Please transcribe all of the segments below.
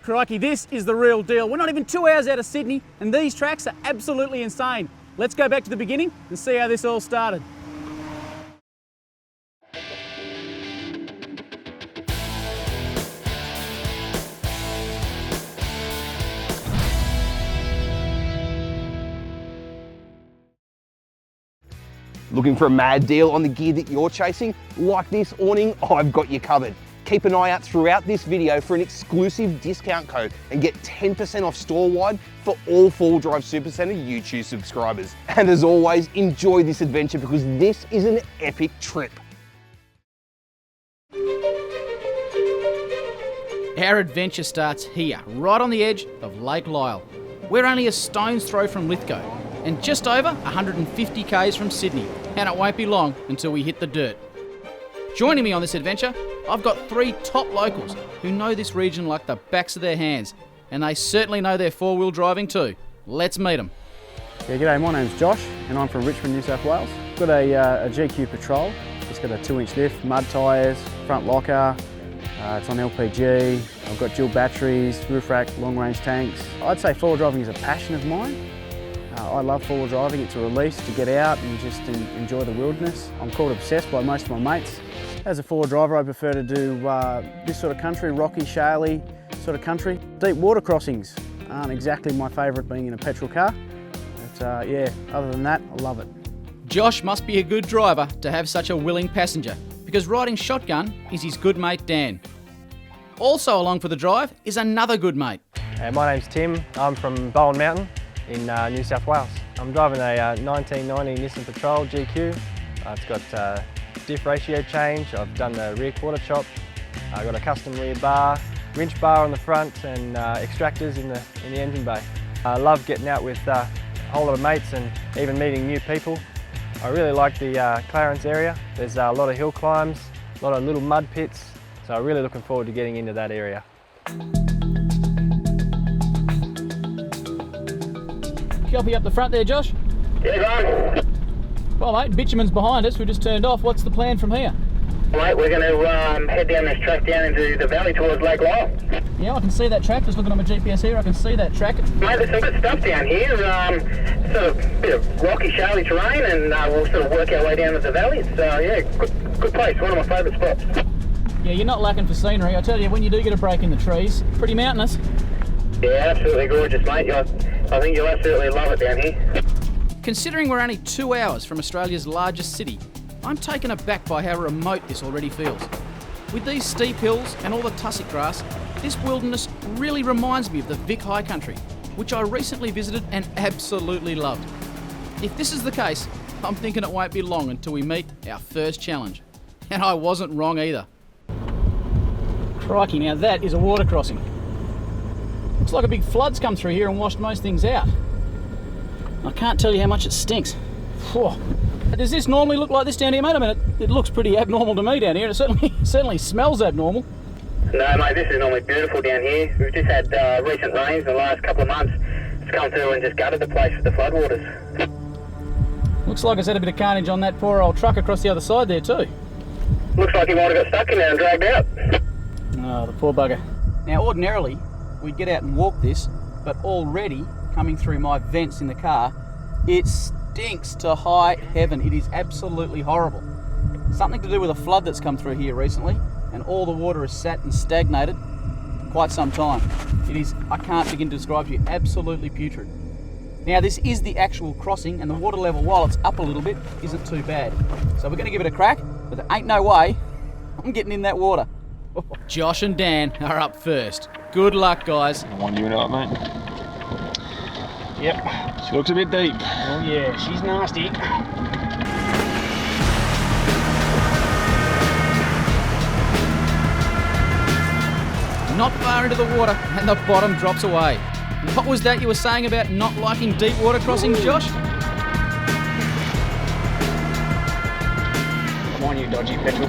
Crikey, this is the real deal. We're not even 2 hours out of Sydney and these tracks are absolutely insane. Let's go back to the beginning and see how this all started. Looking for a mad deal on the gear that you're chasing? Like this awning, I've got you covered. Keep an eye out throughout this video for an exclusive discount code and get 10% off store-wide for all 4WDrive Supacentre YouTube subscribers. And as always, enjoy this adventure because this is an epic trip. Our adventure starts here, right on the edge of Lake Lyell. We're only a stone's throw from Lithgow and just over 150 k's from Sydney, and it won't be long until we hit the dirt. Joining me on this adventure, I've got 3 top locals who know this region like the backs of their hands, and they certainly know their 4-wheel driving too. Let's meet them. Yeah, g'day, my name's Josh and I'm from Richmond, New South Wales. Got a GQ Patrol, it's got a 2-inch lift, mud tyres, front locker, it's on LPG, I've got dual batteries, roof rack, long range tanks. I'd say 4-wheel driving is a passion of mine. I love 4-wheel driving, it's a release to get out and just enjoy the wilderness. I'm called obsessed by most of my mates. As a 4-wheel driver, I prefer to do this sort of country, rocky, shaly sort of country. Deep water crossings aren't exactly my favourite being in a petrol car, but yeah, other than that, I love it. Josh must be a good driver to have such a willing passenger, because riding shotgun is his good mate Dan. Also along for the drive is another good mate. My name's Tim, I'm from Bowen Mountain in New South Wales. I'm driving a 1990 Nissan Patrol GQ. It's got diff ratio change, I've done the rear quarter chop, I've got a custom rear bar, winch bar on the front and extractors in the engine bay. I love getting out with a whole lot of mates and even meeting new people. I really like the Clarence area. There's a lot of hill climbs, a lot of little mud pits, so I'm really looking forward to getting into that area. Copy up the front there, Josh. Yeah, go. Well mate, bitumen's behind us, we just turned off. What's the plan from here? Mate, we're going to head down this track down into the valley towards Lake Lyell. Yeah, I can see that track. Just looking on my GPS here, I can see that track. Mate, there's some good stuff down here. Sort of a bit of rocky, shaly terrain, and we'll sort of work our way down to the valley. So yeah, good place. One of my favourite spots. Yeah, you're not lacking for scenery. I tell you, when you do get a break in the trees, pretty mountainous. Yeah, absolutely gorgeous, mate. I think you'll absolutely love it down here. Considering we're only 2 hours from Australia's largest city, I'm taken aback by how remote this already feels. With these steep hills and all the tussock grass, this wilderness really reminds me of the Vic High Country, which I recently visited and absolutely loved. If this is the case, I'm thinking it won't be long until we meet our first challenge. And I wasn't wrong either. Crikey, now that is a water crossing. Looks like a big flood's come through here and washed most things out. I can't tell you how much it stinks. Whew. Does this normally look like this down here, mate? I mean, it looks pretty abnormal to me down here. It certainly smells abnormal. No, mate, this is normally beautiful down here. We've just had recent rains in the last couple of months. It's come through and just gutted the place with the floodwaters. Looks like it's had a bit of carnage on that poor old truck across the other side there too. Looks like he might have got stuck in there and dragged out. Oh, the poor bugger. Now, ordinarily, we'd get out and walk this, but already, coming through my vents in the car, it stinks to high heaven. It is absolutely horrible. Something to do with a flood that's come through here recently, and all the water has sat and stagnated for quite some time. It is, I can't begin to describe to you, absolutely putrid. Now, this is the actual crossing, and the water level, while it's up a little bit, isn't too bad. So we're going to give it a crack, but there ain't no way I'm getting in that water. Josh and Dan are up first. Good luck, guys. One unit up, mate. Yep, she looks a bit deep. Oh yeah, she's nasty. Not far into the water, and the bottom drops away. What was that you were saying about not liking deep water crossings, Josh? Come on, you dodgy petrol.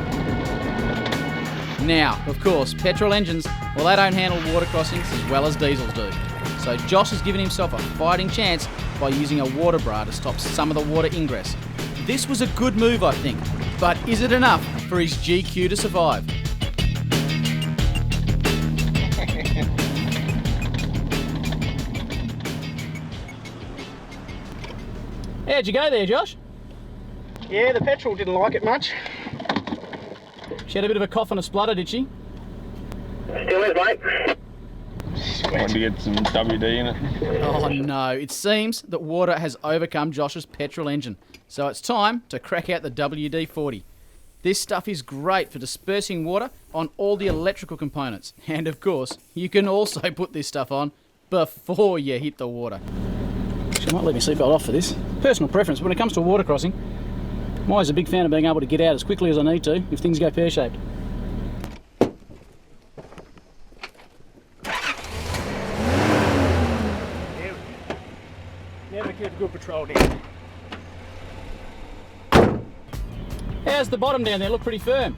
Now, of course, petrol engines, well, they don't handle water crossings as well as diesels do. So Josh has given himself a fighting chance by using a water bra to stop some of the water ingress. This was a good move, I think, but is it enough for his GQ to survive? How'd you go there, Josh? Yeah, the petrol didn't like it much. She had a bit of a cough and a splutter, did she? Still is, mate. Wanted to get some WD in it. Oh no, it seems that water has overcome Josh's petrol engine. So it's time to crack out the WD-40. This stuff is great for dispersing water on all the electrical components. And of course, you can also put this stuff on before you hit the water. She might let me seatbelt off for this. Personal preference, when it comes to a water crossing, I'm always a big fan of being able to get out as quickly as I need to if things go pear-shaped. Never kept good patrol down. How's the bottom down there? Look pretty firm.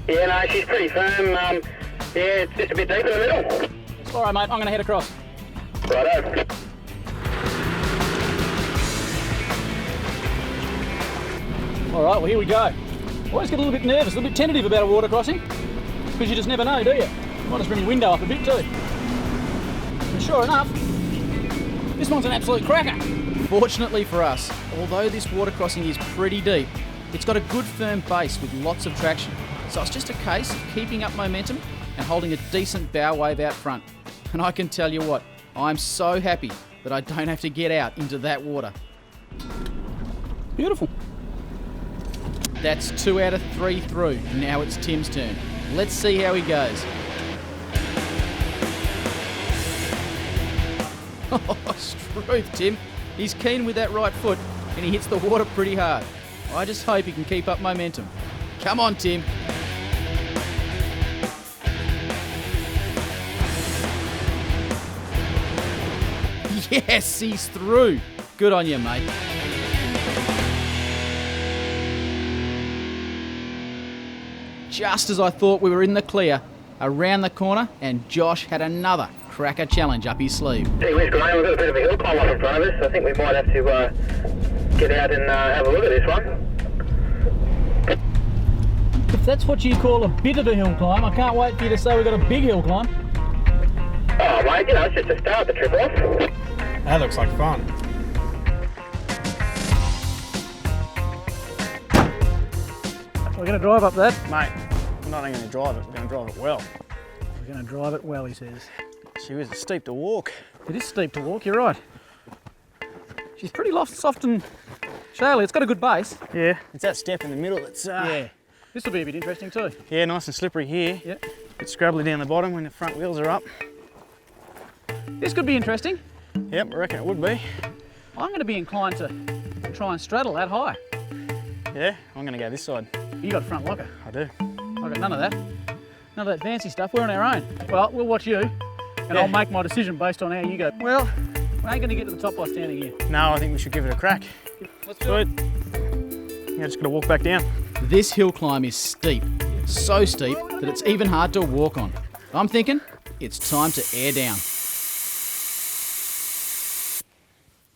Yeah, no, she's pretty firm. Yeah, it's just a bit deep in the middle. All right, mate, I'm going to head across. Righto. All right, well, here we go. Always get a little bit nervous, a little bit tentative about a water crossing, because you just never know, do you? Might just bring your window up a bit too. And sure enough, this one's an absolute cracker. Fortunately for us, although this water crossing is pretty deep, it's got a good firm base with lots of traction. So it's just a case of keeping up momentum and holding a decent bow wave out front. And I can tell you what, I'm so happy that I don't have to get out into that water. Beautiful. That's 2 out of 3 through. Now it's Tim's turn. Let's see how he goes. Oh, struth, Tim. He's keen with that right foot and he hits the water pretty hard. I just hope he can keep up momentum. Come on, Tim. Yes, he's through. Good on you, mate. Just as I thought we were in the clear, around the corner, and Josh had another cracker challenge up his sleeve. Gee whiz, Graham, we've got a bit of a hill climb up in front of us. I think we might have to get out and have a look at this one. If that's what you call a bit of a hill climb, I can't wait for you to say we've got a big hill climb. Oh, mate, you know, it's just to start the trip off. That looks like fun. We're going to drive up that. Mate, we're not only going to drive it, we're going to drive it well. We're going to drive it well, he says. She was steep to walk. It is steep to walk, you're right. She's pretty soft and shaly. It's got a good base. Yeah, it's that step in the middle that's... Yeah. This will be a bit interesting too. Yeah, nice and slippery here. Yeah. A bit scrubbly down the bottom when the front wheels are up. This could be interesting. Yep, I reckon it would be. I'm going to be inclined to try and straddle that high. Yeah, I'm going to go this side. You got a front locker. I do. I've got none of that. None of that fancy stuff. We're on our own. Well, we'll watch you, and Yeah. I'll make my decision based on how you go. Well, we ain't going to get to the top by standing here. No, I think we should give it a crack. Let's do it. Yeah, just got to walk back down. This hill climb is steep. So steep that it's even hard to walk on. I'm thinking it's time to air down.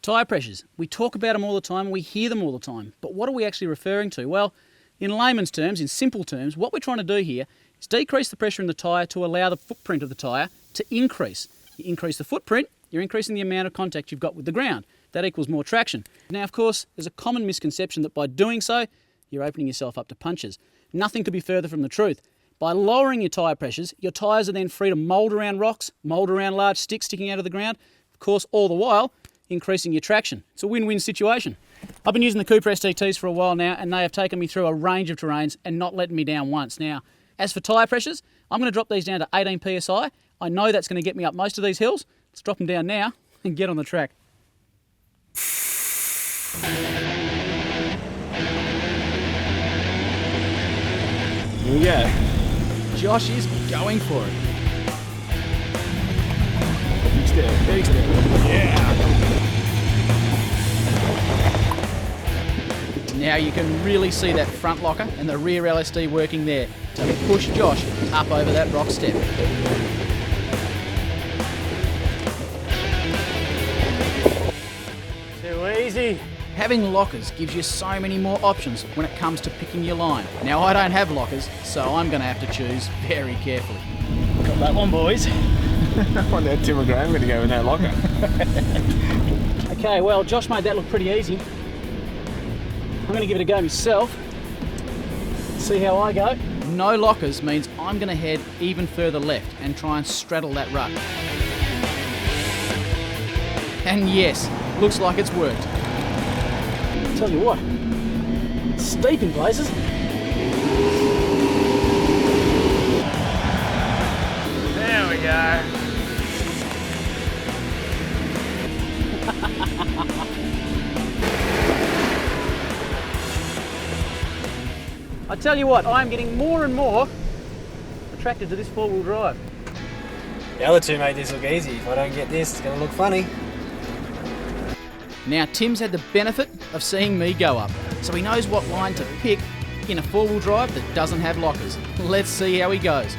Tyre pressures. We talk about them all the time, we hear them all the time, but what are we actually referring to? Well, in layman's terms, in simple terms, what we're trying to do here is decrease the pressure in the tyre to allow the footprint of the tyre to increase. You increase the footprint, you're increasing the amount of contact you've got with the ground. That equals more traction. Now, of course, there's a common misconception that by doing so, you're opening yourself up to punctures. Nothing could be further from the truth. By lowering your tyre pressures, your tyres are then free to mould around rocks, mould around large sticks sticking out of the ground, of course, all the while increasing your traction. It's a win-win situation. I've been using the Cooper STTs for a while now, and they have taken me through a range of terrains and not letting me down once. Now, as for tyre pressures, I'm going to drop these down to 18 PSI. I know that's going to get me up most of these hills. Let's drop them down now and get on the track. Here we go. Josh is going for it. Big step, big step. Now you can really see that front locker and the rear LSD working there to push Josh up over that rock step. Too easy. Having lockers gives you so many more options when it comes to picking your line. Now I don't have lockers, so I'm going to have to choose very carefully. Got that one, boys. I wonder how Tim or Graham going to go with that locker. Okay, well, Josh made that look pretty easy. I'm going to give it a go myself. See how I go. No lockers means I'm going to head even further left and try and straddle that rut. And yes, looks like it's worked. Tell you what, it's steep in places. There we go. I tell you what, I'm getting more and more attracted to this four-wheel drive. The other two made this look easy. If I don't get this, it's going to look funny. Now Tim's had the benefit of seeing me go up, so he knows what line to pick in a four-wheel drive that doesn't have lockers. Let's see how he goes.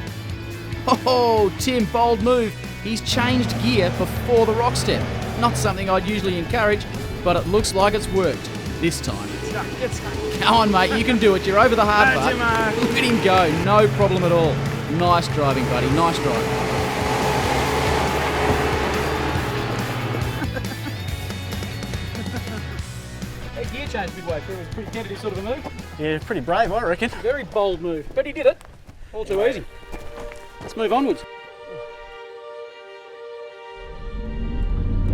Oh, Tim, bold move. He's changed gear before the rock step. Not something I'd usually encourage, but it looks like it's worked this time. Come on, mate, you can do it. You're over the hard part. Look at him go, no problem at all. Nice driving, buddy, nice driving. That gear change midway through was pretty tentative sort of a move. Yeah, pretty brave, I reckon. Very bold move, but he did it. All too easy. Let's move onwards.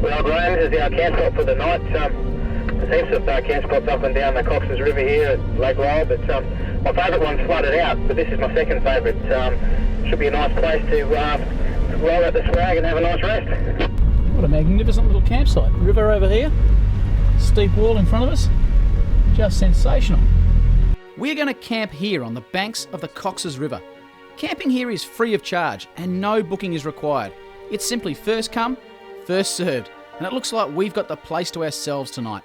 Well, Graham, this is our camp spot for the night. There's heaps of camp spots up and down the Cox's River here at Lake Lyell, but my favourite one's flooded out, but this is my second favourite. Should be a nice place to roll out the swag and have a nice rest. What a magnificent little campsite. River over here, steep wall in front of us. Just sensational. We're going to camp here on the banks of the Cox's River. Camping here is free of charge and no booking is required. It's simply first come, first served, and it looks like we've got the place to ourselves tonight.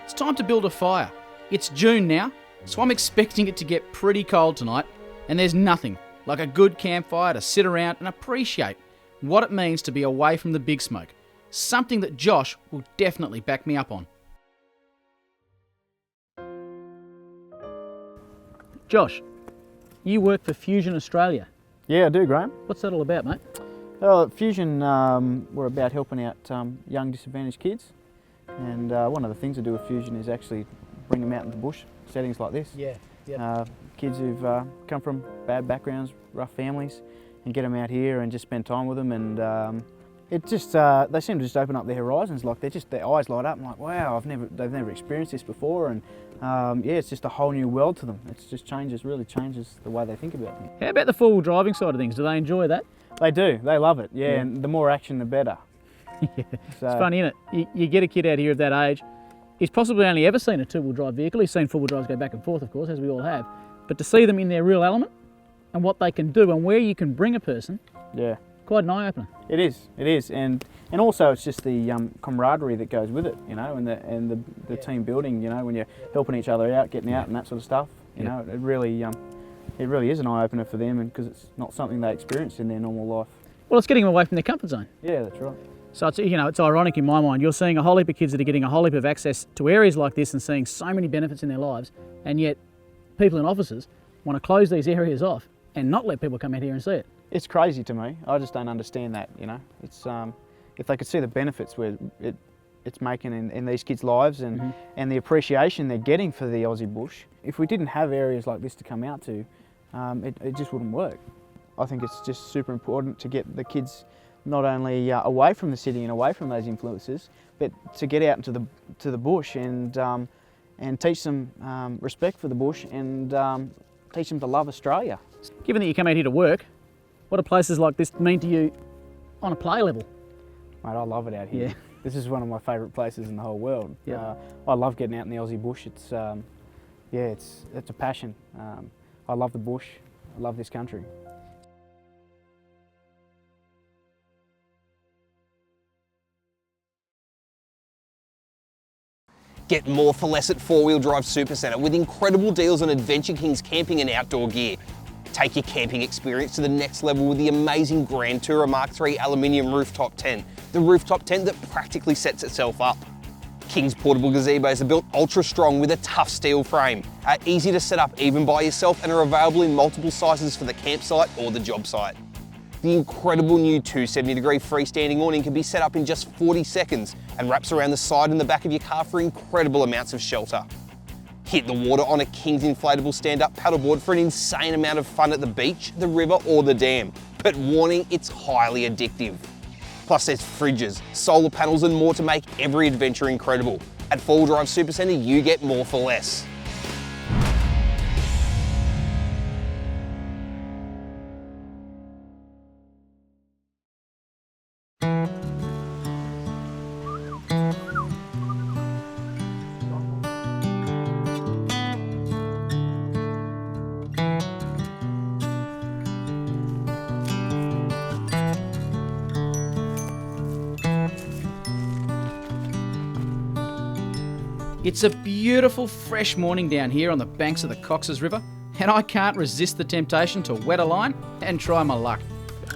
It's time to build a fire. It's June now, so I'm expecting it to get pretty cold tonight, and there's nothing like a good campfire to sit around and appreciate what it means to be away from the big smoke. Something that Josh will definitely back me up on. Josh, you work for Fusion Australia. Yeah, I do, Graham. What's that all about, mate? Well, at Fusion, we're about helping out young disadvantaged kids. And one of the things I do with Fusion is actually bring them out in the bush, settings like this. Yeah. Kids who've come from bad backgrounds, rough families, and get them out here and just spend time with them. And it just, they seem to just open up their horizons. Like their eyes light up and like, wow, they've never experienced this before. And yeah, it's just a whole new world to them. It just really changes the way they think about things. How about the four-wheel driving side of things? Do they enjoy that? They do, they love it, yeah. And the more action, the better. Yeah. So, it's funny, isn't it? You get a kid out here of that age, he's possibly only ever seen a two-wheel drive vehicle. He's seen four-wheel drives go back and forth, of course, as we all have. But to see them in their real element and what they can do and where you can bring a person, yeah, quite an eye-opener. It is, and also it's just the camaraderie that goes with it, you know, and the team building, you know, when you're helping each other out, getting out and that sort of stuff. You know, it really is an eye-opener for them, and because it's not something they experience in their normal life. Well, it's getting them away from their comfort zone. Yeah, that's right. So it's, you know, it's ironic in my mind. You're seeing a whole heap of kids that are getting a whole heap of access to areas like this and seeing so many benefits in their lives, and yet people in offices want to close these areas off and not let people come out here and see it. It's crazy to me. I just don't understand that, you know. It's if they could see the benefits where it's making in these kids' lives and the appreciation they're getting for the Aussie bush. If we didn't have areas like this to come out to, it just wouldn't work. I think it's just super important to get the kids not only away from the city and away from those influences, but to get out into the bush and teach them respect for the bush and teach them to love Australia. Given that you come out here to work, what do places like this mean to you on a play level? Mate, I love it out here. Yeah. This is one of my favourite places in the whole world. Yeah. I love getting out in the Aussie bush. It's it's a passion. I love the bush. I love this country. Get more for less at 4WDING Supacentre with incredible deals on Adventure King's camping and outdoor gear. Take your camping experience to the next level with the amazing Grand Tourer Mark III aluminium rooftop tent, the rooftop tent that practically sets itself up. King's portable gazebos are built ultra strong with a tough steel frame, are easy to set up even by yourself and are available in multiple sizes for the campsite or the job site. The incredible new 270-degree freestanding awning can be set up in just 40 seconds and wraps around the side and the back of your car for incredible amounts of shelter. Hit the water on a King's inflatable stand-up paddleboard for an insane amount of fun at the beach, the river or the dam. But warning, it's highly addictive. Plus there's fridges, solar panels and more to make every adventure incredible. At 4WD Supacentre, you get more for less. It's a beautiful fresh morning down here on the banks of the Cox's River, and I can't resist the temptation to wet a line and try my luck.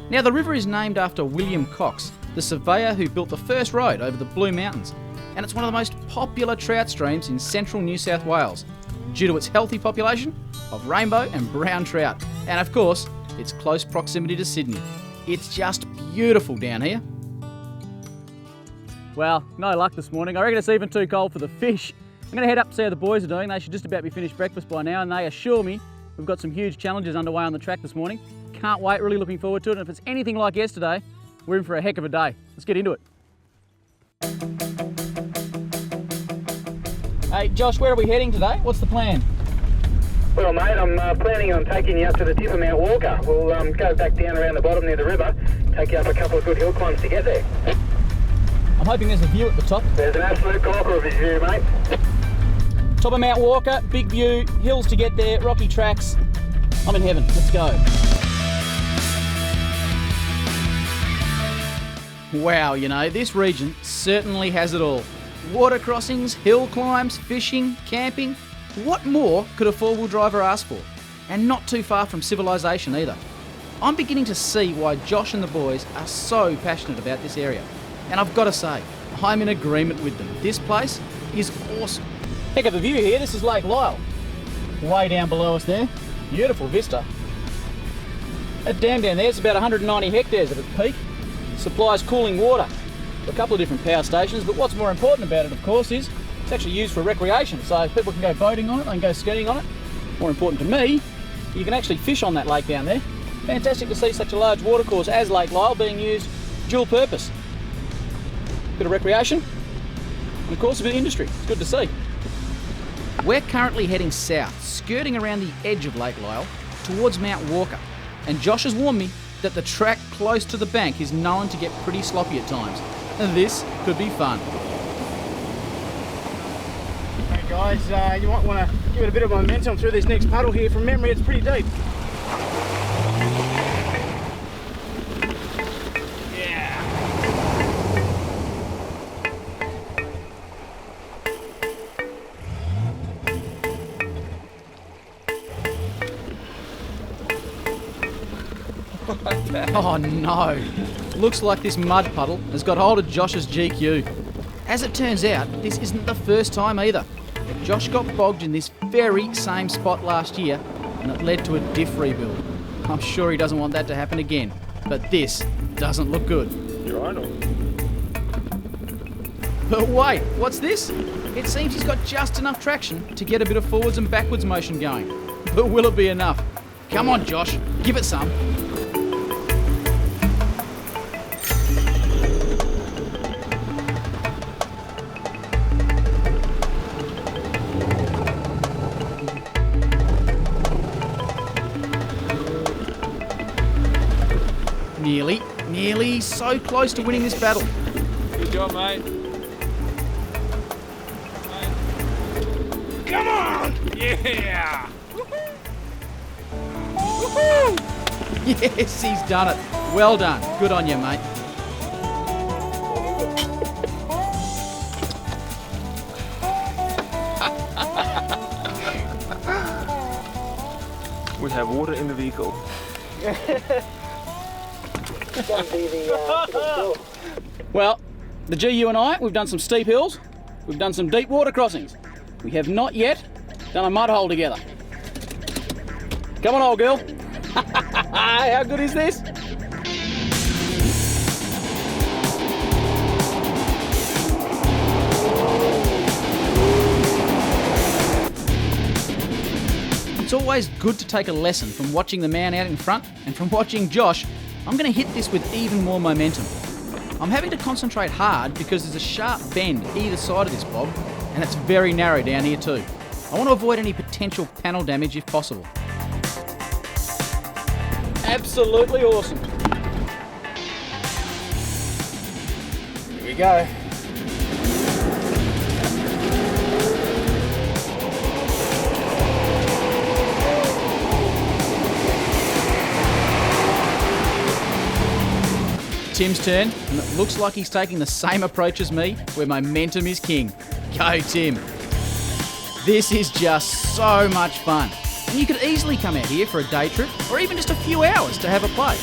Now the river is named after William Cox, the surveyor who built the first road over the Blue Mountains, and it's one of the most popular trout streams in central New South Wales due to its healthy population of rainbow and brown trout, and of course its close proximity to Sydney. It's just beautiful down here. Well, no luck this morning. I reckon it's even too cold for the fish. I'm going to head up to see how the boys are doing. They should just about be finished breakfast by now, and they assure me we've got some huge challenges underway on the track this morning. Can't wait, really looking forward to it. And if it's anything like yesterday, we're in for a heck of a day. Let's get into it. Hey Josh, where are we heading today? What's the plan? Well, mate, I'm planning on taking you up to the tip of Mount Walker. We'll go back down around the bottom near the river, take you up a couple of good hill climbs to get there. I'm hoping there's a view at the top. There's an absolute corker of a view, mate. Top of Mount Walker, big view, hills to get there, rocky tracks. I'm in heaven, let's go. Wow, you know, this region certainly has it all. Water crossings, hill climbs, fishing, camping. What more could a four-wheel driver ask for? And not too far from civilization either. I'm beginning to see why Josh and the boys are so passionate about this area. And I've got to say, I'm in agreement with them. This place is awesome. Heck of a view here. This is Lake Lyell. Way down below us there. Beautiful vista. That dam down there is about 190 hectares at its peak. Supplies cooling water for a couple of different power stations, but what's more important about it, of course, is it's actually used for recreation. So people can go boating on it, they can go skiing on it. More important to me, you can actually fish on that lake down there. Fantastic to see such a large watercourse as Lake Lyell being used dual purpose. Bit of recreation, and of course a bit of industry. It's good to see. We're currently heading south, skirting around the edge of Lake Lyell towards Mount Walker. And Josh has warned me that the track close to the bank is known to get pretty sloppy at times. And this could be fun. Hey guys, you might want to give it a bit of momentum through this next puddle here. From memory, it's pretty deep. Oh no, looks like this mud puddle has got hold of Josh's GQ. As it turns out, this isn't the first time either. Josh got bogged in this very same spot last year and it led to a diff rebuild. I'm sure he doesn't want that to happen again, but this doesn't look good. You're on. But wait, what's this? It seems he's got just enough traction to get a bit of forwards and backwards motion going. But will it be enough? Come on Josh, give it some. Nearly, so close to winning this battle. Good job, mate. Come on! Yeah! Yes, he's done it. Well done. Good on you, mate. We have water in the vehicle. Well, the GU and I, we've done some steep hills, we've done some deep water crossings. We have not yet done a mud hole together. Come on, old girl. How good is this? It's always good to take a lesson from watching the man out in front, and from watching Josh, I'm going to hit this with even more momentum. I'm having to concentrate hard because there's a sharp bend either side of this bob, and it's very narrow down here too. I want to avoid any potential panel damage if possible. Absolutely awesome. Here we go. Tim's turn, and it looks like he's taking the same approach as me, where momentum is king. Go, Tim. This is just so much fun. And you could easily come out here for a day trip, or even just a few hours to have a play.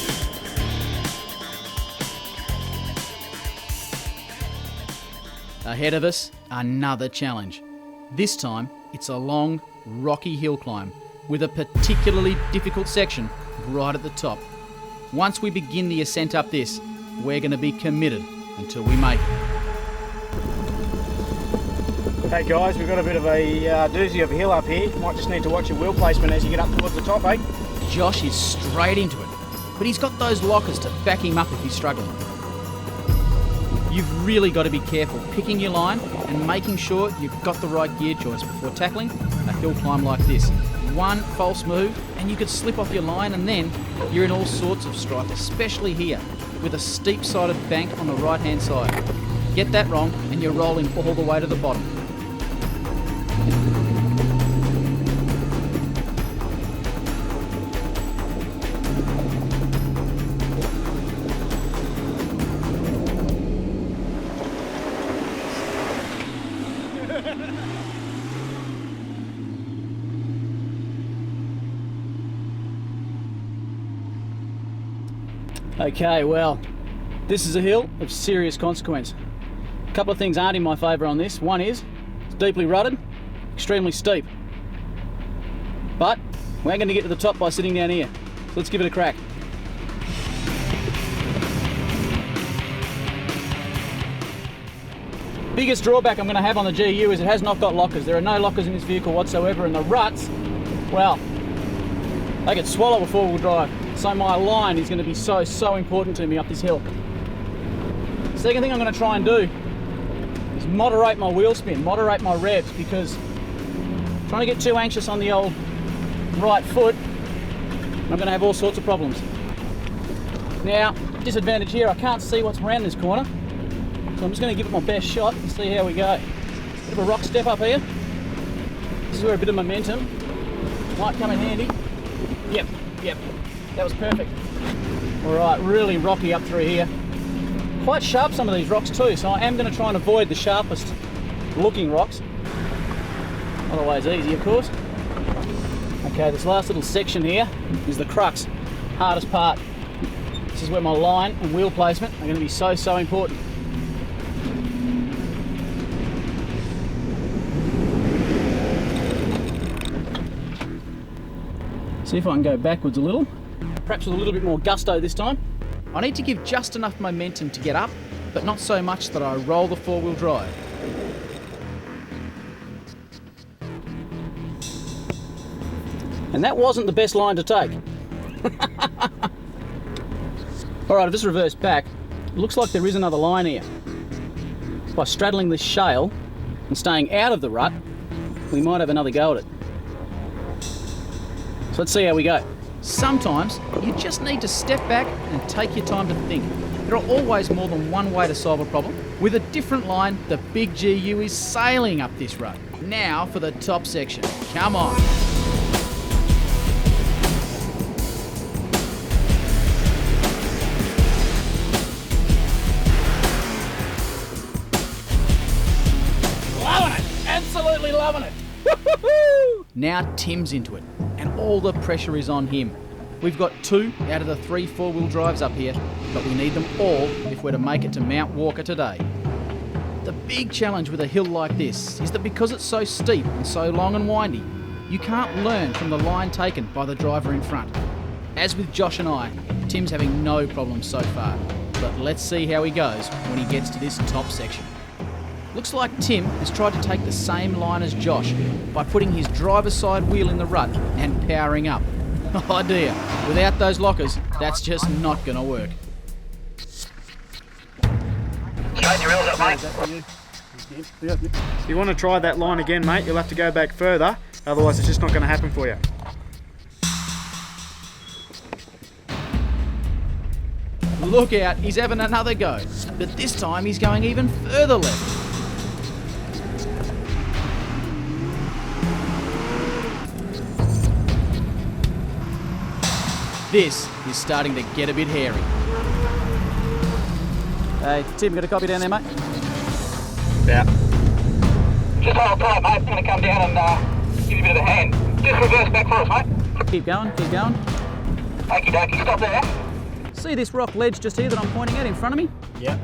Ahead of us, another challenge. This time, it's a long, rocky hill climb, with a particularly difficult section right at the top. Once we begin the ascent up this, we're going to be committed until we make it. Hey guys, we've got a bit of a doozy of a hill up here. Might just need to watch your wheel placement as you get up towards the top, eh? Josh is straight into it, but he's got those lockers to back him up if he's struggling. You've really got to be careful picking your line and making sure you've got the right gear choice before tackling a hill climb like this. One false move and you could slip off your line, and then you're in all sorts of strife, especially here with a steep sided bank on the right hand side. Get that wrong and you're rolling all the way to the bottom. Okay, well, this is a hill of serious consequence. A couple of things aren't in my favour on this. One is, it's deeply rutted, extremely steep. But we're going to get to the top by sitting down here. So let's give it a crack. Biggest drawback I'm going to have on the GU is it has not got lockers. There are no lockers in this vehicle whatsoever, and the ruts, well, they could swallow a four-wheel drive. So my line is going to be so important to me up this hill. Second thing I'm going to try and do is moderate my wheel spin, moderate my revs, because trying to get too anxious on the old right foot, I'm going to have all sorts of problems. Now, disadvantage here, I can't see what's around this corner, so I'm just going to give it my best shot and see how we go. Bit of a rock step up here. This is where a bit of momentum might come in handy. Yep. That was perfect. All right, really rocky up through here. Quite sharp some of these rocks too, so I am going to try and avoid the sharpest looking rocks. Not always easy, of course. Okay, this last little section here is the crux, hardest part. This is where my line and wheel placement are going to be so important. See if I can go backwards a little. Perhaps with a little bit more gusto this time. I need to give just enough momentum to get up, but not so much that I roll the four-wheel drive. And that wasn't the best line to take. Alright, I've just reversed back. It looks like there is another line here. By straddling this shale and staying out of the rut, we might have another go at it. So let's see how we go. Sometimes you just need to step back and take your time to think. There are always more than one way to solve a problem. With a different line, the big GU is sailing up this rut. Now for the top section. Come on. Loving it! Absolutely loving it! Woo-hoo-hoo! Now Tim's into it, and all the pressure is on him. We've got 2 out of the 3 four-wheel drives up here, but we need them all if we're to make it to Mount Walker today. The big challenge with a hill like this is that because it's so steep and so long and windy, you can't learn from the line taken by the driver in front. As with Josh and I, Tim's having no problems so far, but let's see how he goes when he gets to this top section. Looks like Tim has tried to take the same line as Josh by putting his driver's side wheel in the rut and powering up. Oh dear, without those lockers, that's just not going to work. Straighten your wheels up, mate. If you want to try that line again, mate, you'll have to go back further, otherwise it's just not going to happen for you. Look out, he's having another go, but this time he's going even further left. This is starting to get a bit hairy. Hey, Tim, got a copy down there, mate? Yeah. Just hold tight, mate. I'm going to come down and give you a bit of a hand. Just reverse back for us, mate. Keep going, keep going. Okie dokie, stop there. See this rock ledge just here that I'm pointing at in front of me? Yep.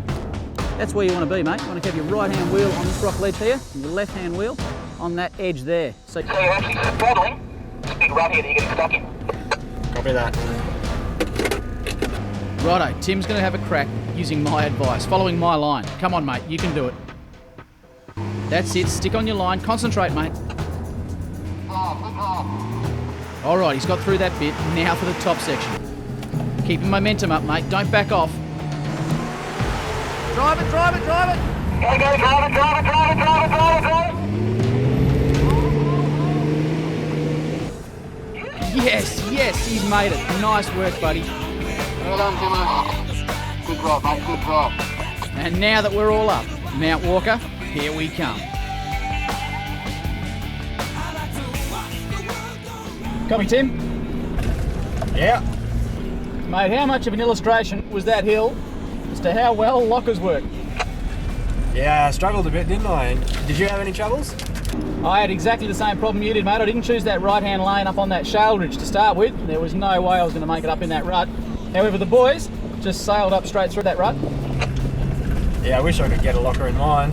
That's where you want to be, mate. You want to have your right-hand wheel on this rock ledge here, and your left-hand wheel on that edge there. So So you're actually straddling this big rut here that you're getting stuck in. Copy that. Righto, Tim's going to have a crack using my advice, following my line. Come on, mate, you can do it. That's it, stick on your line, concentrate, mate. All right, he's got through that bit. Now for the top section. Keep your momentum up, mate. Don't back off. Drive it, drive it, drive it. Go, go, drive it, drive it, drive it, drive it, drive it, drive it. Yes, yes, he's made it. Nice work, buddy. Well done, Timo. Good drive, mate, good drive. And now that we're all up, Mount Walker, here we come. Copy, Tim. Yeah. Mate, how much of an illustration was that hill as to how well lockers work? Yeah, I struggled a bit, didn't I? Did you have any troubles? I had exactly the same problem you did, mate. I didn't choose that right-hand lane up on that shale ridge to start with. There was no way I was going to make it up in that rut. However, the boys just sailed up straight through that rut. Yeah, I wish I could get a locker in mine.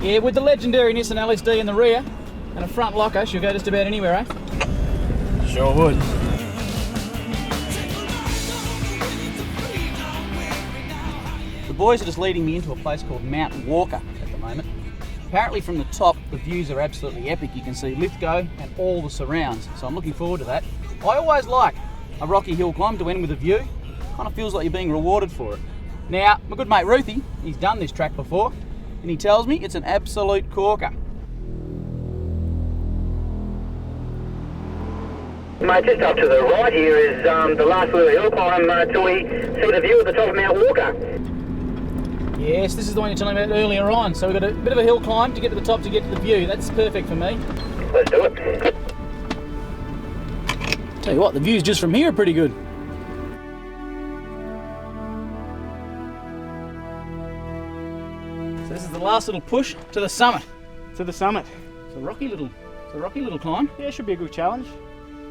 Yeah, with the legendary Nissan LSD in the rear and a front locker, she'll go just about anywhere, eh? Sure would. The boys are just leading me into a place called Mount Walker at the moment. Apparently from the top, the views are absolutely epic. You can see LITHGOW and all the surrounds, so I'm looking forward to that. I always like a rocky hill climb to end with a view. Kind of feels like you're being rewarded for it. Now, my good mate Ruthie, he's done this track before, and he tells me it's an absolute corker. Mate, just up to the right here is the last little hill climb till we see the view at the top of Mount Walker. Yes, this is the one you're telling me about earlier on. So we've got a bit of a hill climb to get to the top to get to the view. That's perfect for me. Let's do it. Tell you what, the views just from here are pretty good. So this is the last little push to the summit. To the summit. It's a rocky little climb. Yeah, it should be a good challenge.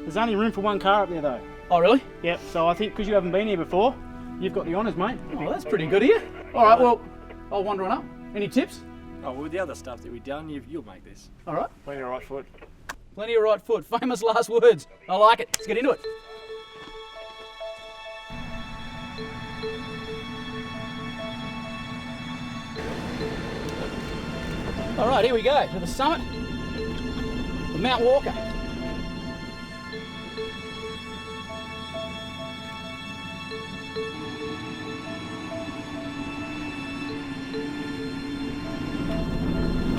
There's only room for one car up there though. Oh, really? Yep, so I think because you haven't been here before, you've got the honours, mate. Oh, that's pretty good here. All right, well, I'll wander on up. Any tips? Oh, well, the other stuff that we've done, you'll make this. All right. Plenty of right foot. Plenty of right foot. Famous last words. I like it. Let's get into it. All right, here we go to the summit of Mount Walker.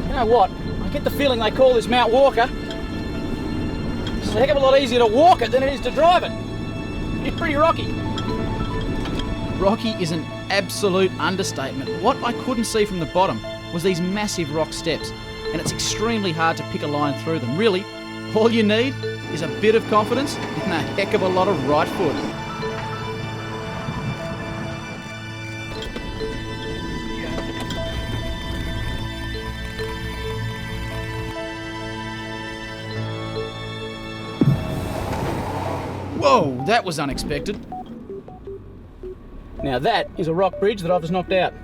You know what? I get the feeling they call this Mount Walker. It's a heck of a lot easier to walk it than it is to drive it. It's pretty rocky. Rocky is an absolute understatement. What I couldn't see from the bottom was these massive rock steps, and it's extremely hard to pick a line through them. Really, all you need is a bit of confidence and a heck of a lot of right foot. Whoa, that was unexpected. Now that is a rock bridge that I've just knocked out.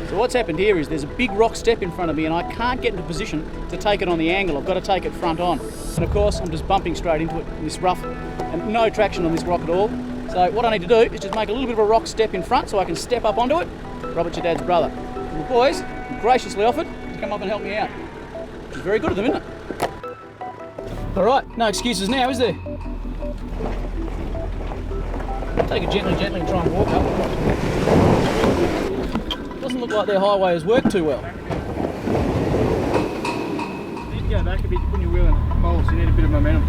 So what's happened here is there's a big rock step in front of me and I can't get into position to take it on the angle. I've got to take it front on. And of course, I'm just bumping straight into it in this rough and no traction on this rock at all. So what I need to do is just make a little bit of a rock step in front so I can step up onto it. Robert's your dad's brother. And the boys graciously offered to come up and help me out. Which is very good of them, isn't it? All right, no excuses now, is there? Take it gently, gently and try and walk up. Doesn't look like their highway has worked too well. You need to go back a bit, you're putting your wheel in poles, so you need a bit of momentum.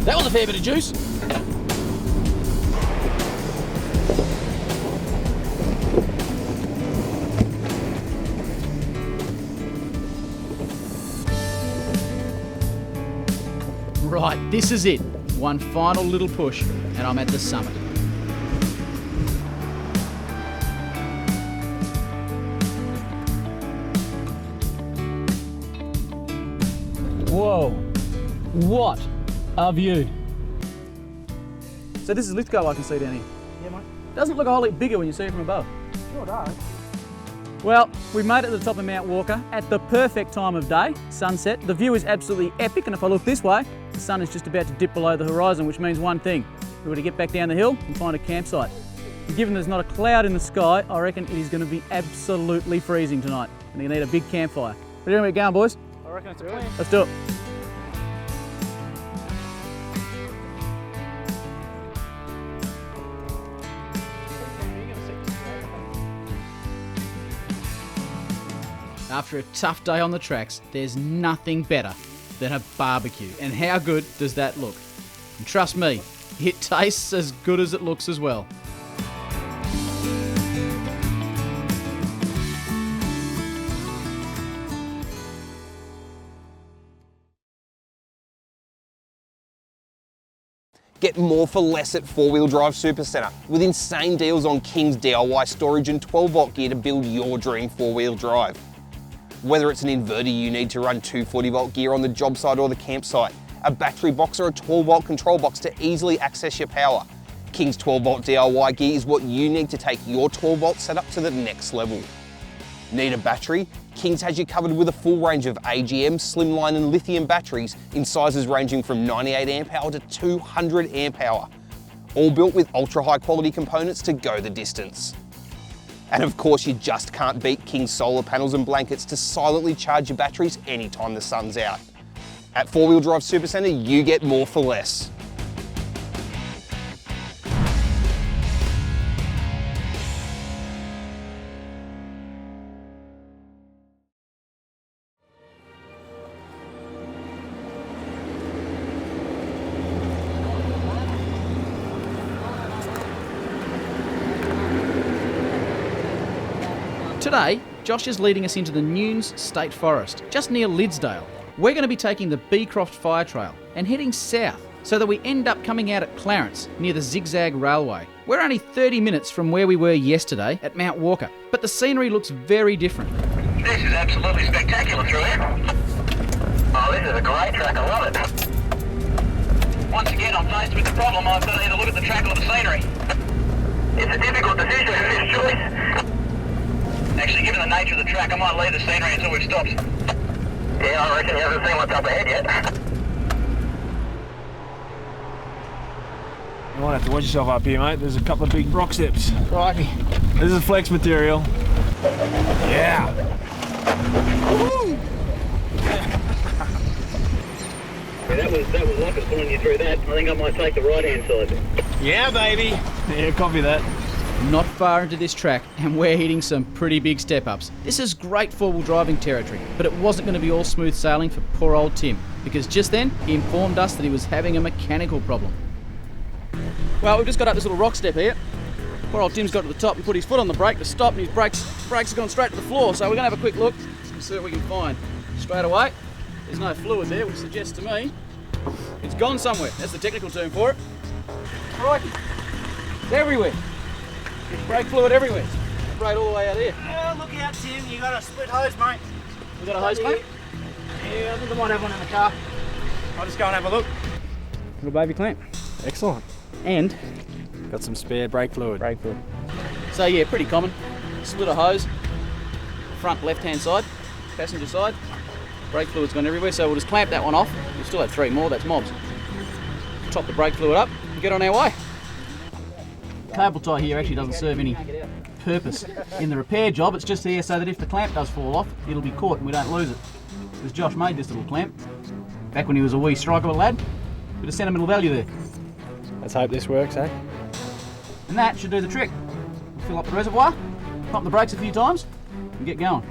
That was a fair bit of juice. Right, this is it. One final little push and I'm at the summit. Whoa, what a view. So this is LITHGOW I can see down here. Yeah, mate. Doesn't look a whole lot bigger when you see it from above. Sure does. Well, we made it to the top of Mount Walker at the perfect time of day, sunset. The view is absolutely epic, and if I look this way, the sun is just about to dip below the horizon, which means one thing. We're going to get back down the hill and find a campsite. And given there's not a cloud in the sky, I reckon it is going to be absolutely freezing tonight. And you need a big campfire. Where are we going, boys? I reckon it's a plan. Let's do it. After a tough day on the tracks, there's nothing better than a barbecue. And how good does that look? And trust me, it tastes as good as it looks as well. Get more for less at 4-Wheel Drive Supacentre with insane deals on King's DIY storage and 12-volt gear to build your dream 4-wheel drive. Whether it's an inverter you need to run 240-volt gear on the job site or the campsite, a battery box or a 12-volt control box to easily access your power, King's 12-volt DIY gear is what you need to take your 12-volt setup to the next level. Need a battery? King's has you covered with a full range of AGM, slimline and lithium batteries in sizes ranging from 98 amp hour to 200 amp hour. All built with ultra high quality components to go the distance. And of course you just can't beat King's solar panels and blankets to silently charge your batteries anytime the sun's out. At 4-Wheel Drive Supacentre, you get more for less. Today, Josh is leading us into the Nunes State Forest, just near LITHGOW. We're going to be taking the Beecroft Fire Trail and heading south so that we end up coming out at Clarence near the Zigzag Railway. We're only 30 minutes from where we were yesterday at Mount Walker, but the scenery looks very different. This is absolutely spectacular through here. Oh, this is a great track, I love it. Once again, I'm faced with the problem. I've got to either look at the track or the scenery. It's a difficult decision for this choice. Actually, given the nature of the track, I might leave the scenery until we've stopped. Yeah, I reckon you haven't seen what's up ahead yet. You might have to watch yourself up here, mate. There's a couple of big rock steps. Righty. This is flex material. Yeah. Yeah, that was like us pulling you through that. I think I might take the right-hand side. Yeah, baby. Yeah, copy that. Not far into this track and we're hitting some pretty big step-ups. This is great four-wheel driving territory, but it wasn't going to be all smooth sailing for poor old Tim, because just then he informed us that he was having a mechanical problem. Well, we've just got up this little rock step here. Poor old Tim's got to the top and put his foot on the brake to stop, and his brakes have gone straight to the floor, so we're going to have a quick look and see what we can find. Straight away, there's no fluid there, which suggests to me it's gone somewhere. That's the technical term for it. Right, it's everywhere. There's brake fluid everywhere. Sprayed all the way out here. Oh, look out, Tim. You got a split hose, mate. We got a hose, mate? Yeah, I think I might have one in the car. I'll just go and have a look. Little baby clamp. Excellent. And Got some spare brake fluid. brake fluid. So yeah, pretty common. Split a hose, front left-hand side, passenger side. Brake fluid's gone everywhere, so we'll just clamp that one off. We'll still have 3 more, that's mobs. Top the brake fluid up and get on our way. Cable tie here actually doesn't serve any purpose in the repair job. It's just here so that if the clamp does fall off, it'll be caught and we don't lose it. Because Josh made this little clamp back when he was a wee striker lad. Bit of sentimental value there. Let's hope this works, eh? And that should do the trick. Fill up the reservoir, pump the brakes a few times, and get going.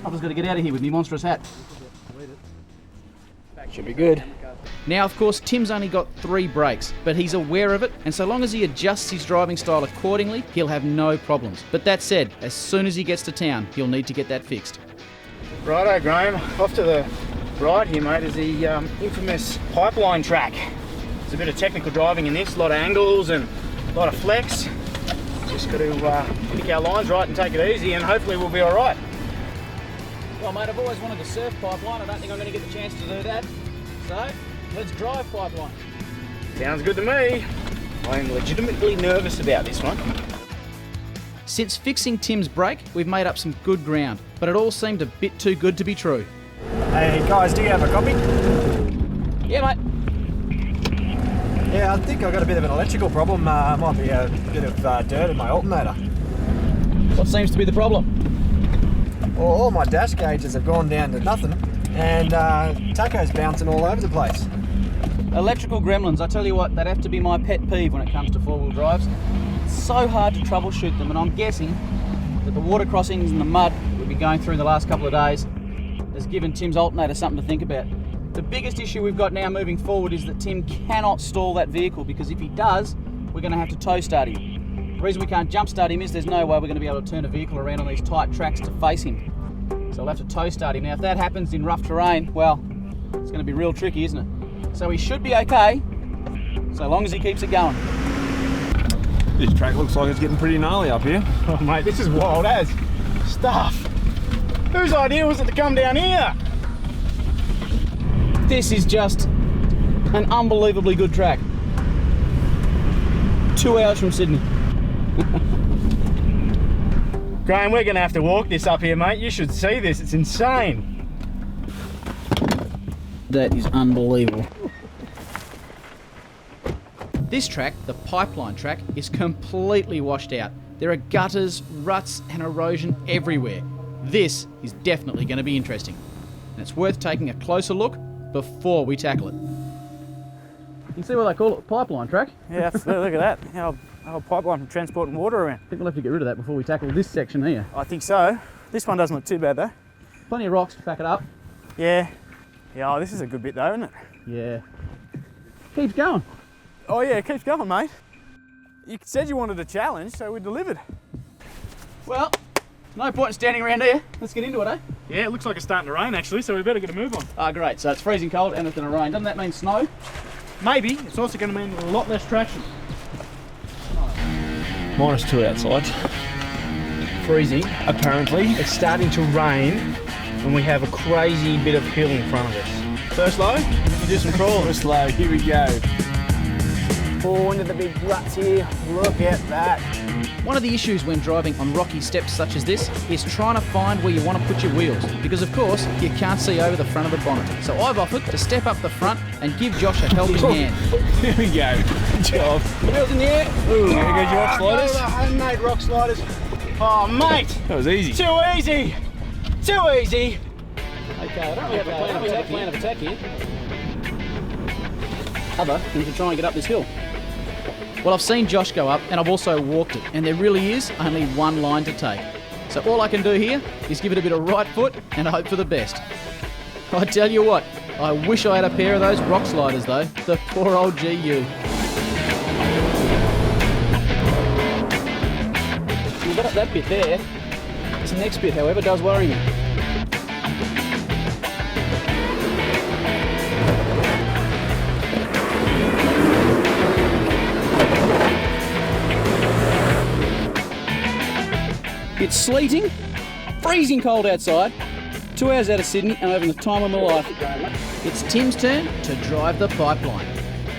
I've just got to get out of here with my monstrous hat. Should be good. Now, of course, Tim's only got 3 brakes, but he's aware of it, and so long as he adjusts his driving style accordingly, he'll have no problems. But that said, as soon as he gets to town, he'll need to get that fixed. Righto, Graham. Off to the right here, mate, is the infamous pipeline track. There's a bit of technical driving in this, a lot of angles and a lot of flex. Just got to pick our lines right and take it easy, and hopefully we'll be all right. Well, mate, I've always wanted to surf pipeline. I don't think I'm going to get the chance to do that. So, let's drive pipeline. Sounds good to me. I'm legitimately nervous about this one. Since fixing Tim's brake, we've made up some good ground, but it all seemed a bit too good to be true. Hey guys, do you have a copy? Yeah, mate. Yeah, I think I've got a bit of an electrical problem. Might be a bit of dirt in my alternator. What seems to be the problem? Well, all my dash gauges have gone down to nothing, and taco's bouncing all over the place. Electrical gremlins, I tell you what, they'd have to be my pet peeve when it comes to 4-wheel drives. It's so hard to troubleshoot them, and I'm guessing that the water crossings and the mud we've been going through the last couple of days has given Tim's alternator something to think about. The biggest issue we've got now moving forward is that Tim cannot stall that vehicle, because if he does, we're going to have to tow start him. The reason we can't jump start him is there's no way we're going to be able to turn a vehicle around on these tight tracks to face him. So we'll have to tow start him. Now, if that happens in rough terrain, well, it's going to be real tricky, isn't it? So he should be okay, so long as he keeps it going. This track looks like it's getting pretty gnarly up here. Oh, mate, this is wild as stuff. Whose idea was it to come down here? This is just an unbelievably good track. 2 hours from Sydney. Graham, we're going to have to walk this up here, mate. You should see this. It's insane. That is unbelievable. This track, the pipeline track, is completely washed out. There are gutters, ruts and erosion everywhere. This is definitely going to be interesting. And it's worth taking a closer look before we tackle it. You can see why they call it a pipeline track. Yeah, look at that. Our pipeline for transporting water around. I think we'll have to get rid of that before we tackle this section here. I think so. This one doesn't look too bad though. Plenty of rocks to back it up. Yeah. Yeah, oh, this is a good bit though, isn't it? Yeah. Keeps going. Oh yeah, it keeps going, mate. You said you wanted a challenge, so we delivered. Well, no point in standing around here. Let's get into it, eh? Yeah, it looks like it's starting to rain actually, so we better get a move on. Ah, great. So it's freezing cold and it's going to rain. Doesn't that mean snow? Maybe. It's also going to mean a lot less traction. -2 outside. Freezing. Apparently. It's starting to rain and we have a crazy bit of hill in front of us. First low, you do some crawling. First low, here we go. Oh, into the big ruts here. Look at that. One of the issues when driving on rocky steps such as this is trying to find where you want to put your wheels, because of course you can't see over the front of the bonnet. So I've offered to step up the front and give Josh a helping hand. Here we go. Good job. Wheels in the air. Ooh, here goes your rock sliders. Homemade rock sliders. Oh, mate. That was easy. Too easy. Too easy. Okay, I don't really have a plan of attack here. Other than to try and get up this hill. Well, I've seen Josh go up and I've also walked it, and there really is only one line to take. So all I can do here is give it a bit of right foot and hope for the best. I tell you what, I wish I had a pair of those rock sliders though. The poor old GU. We got up that bit there. This next bit, however, does worry me. It's sleeting, freezing cold outside, 2 hours out of Sydney and I'm having the time of my life. It's Tim's turn to drive the pipeline.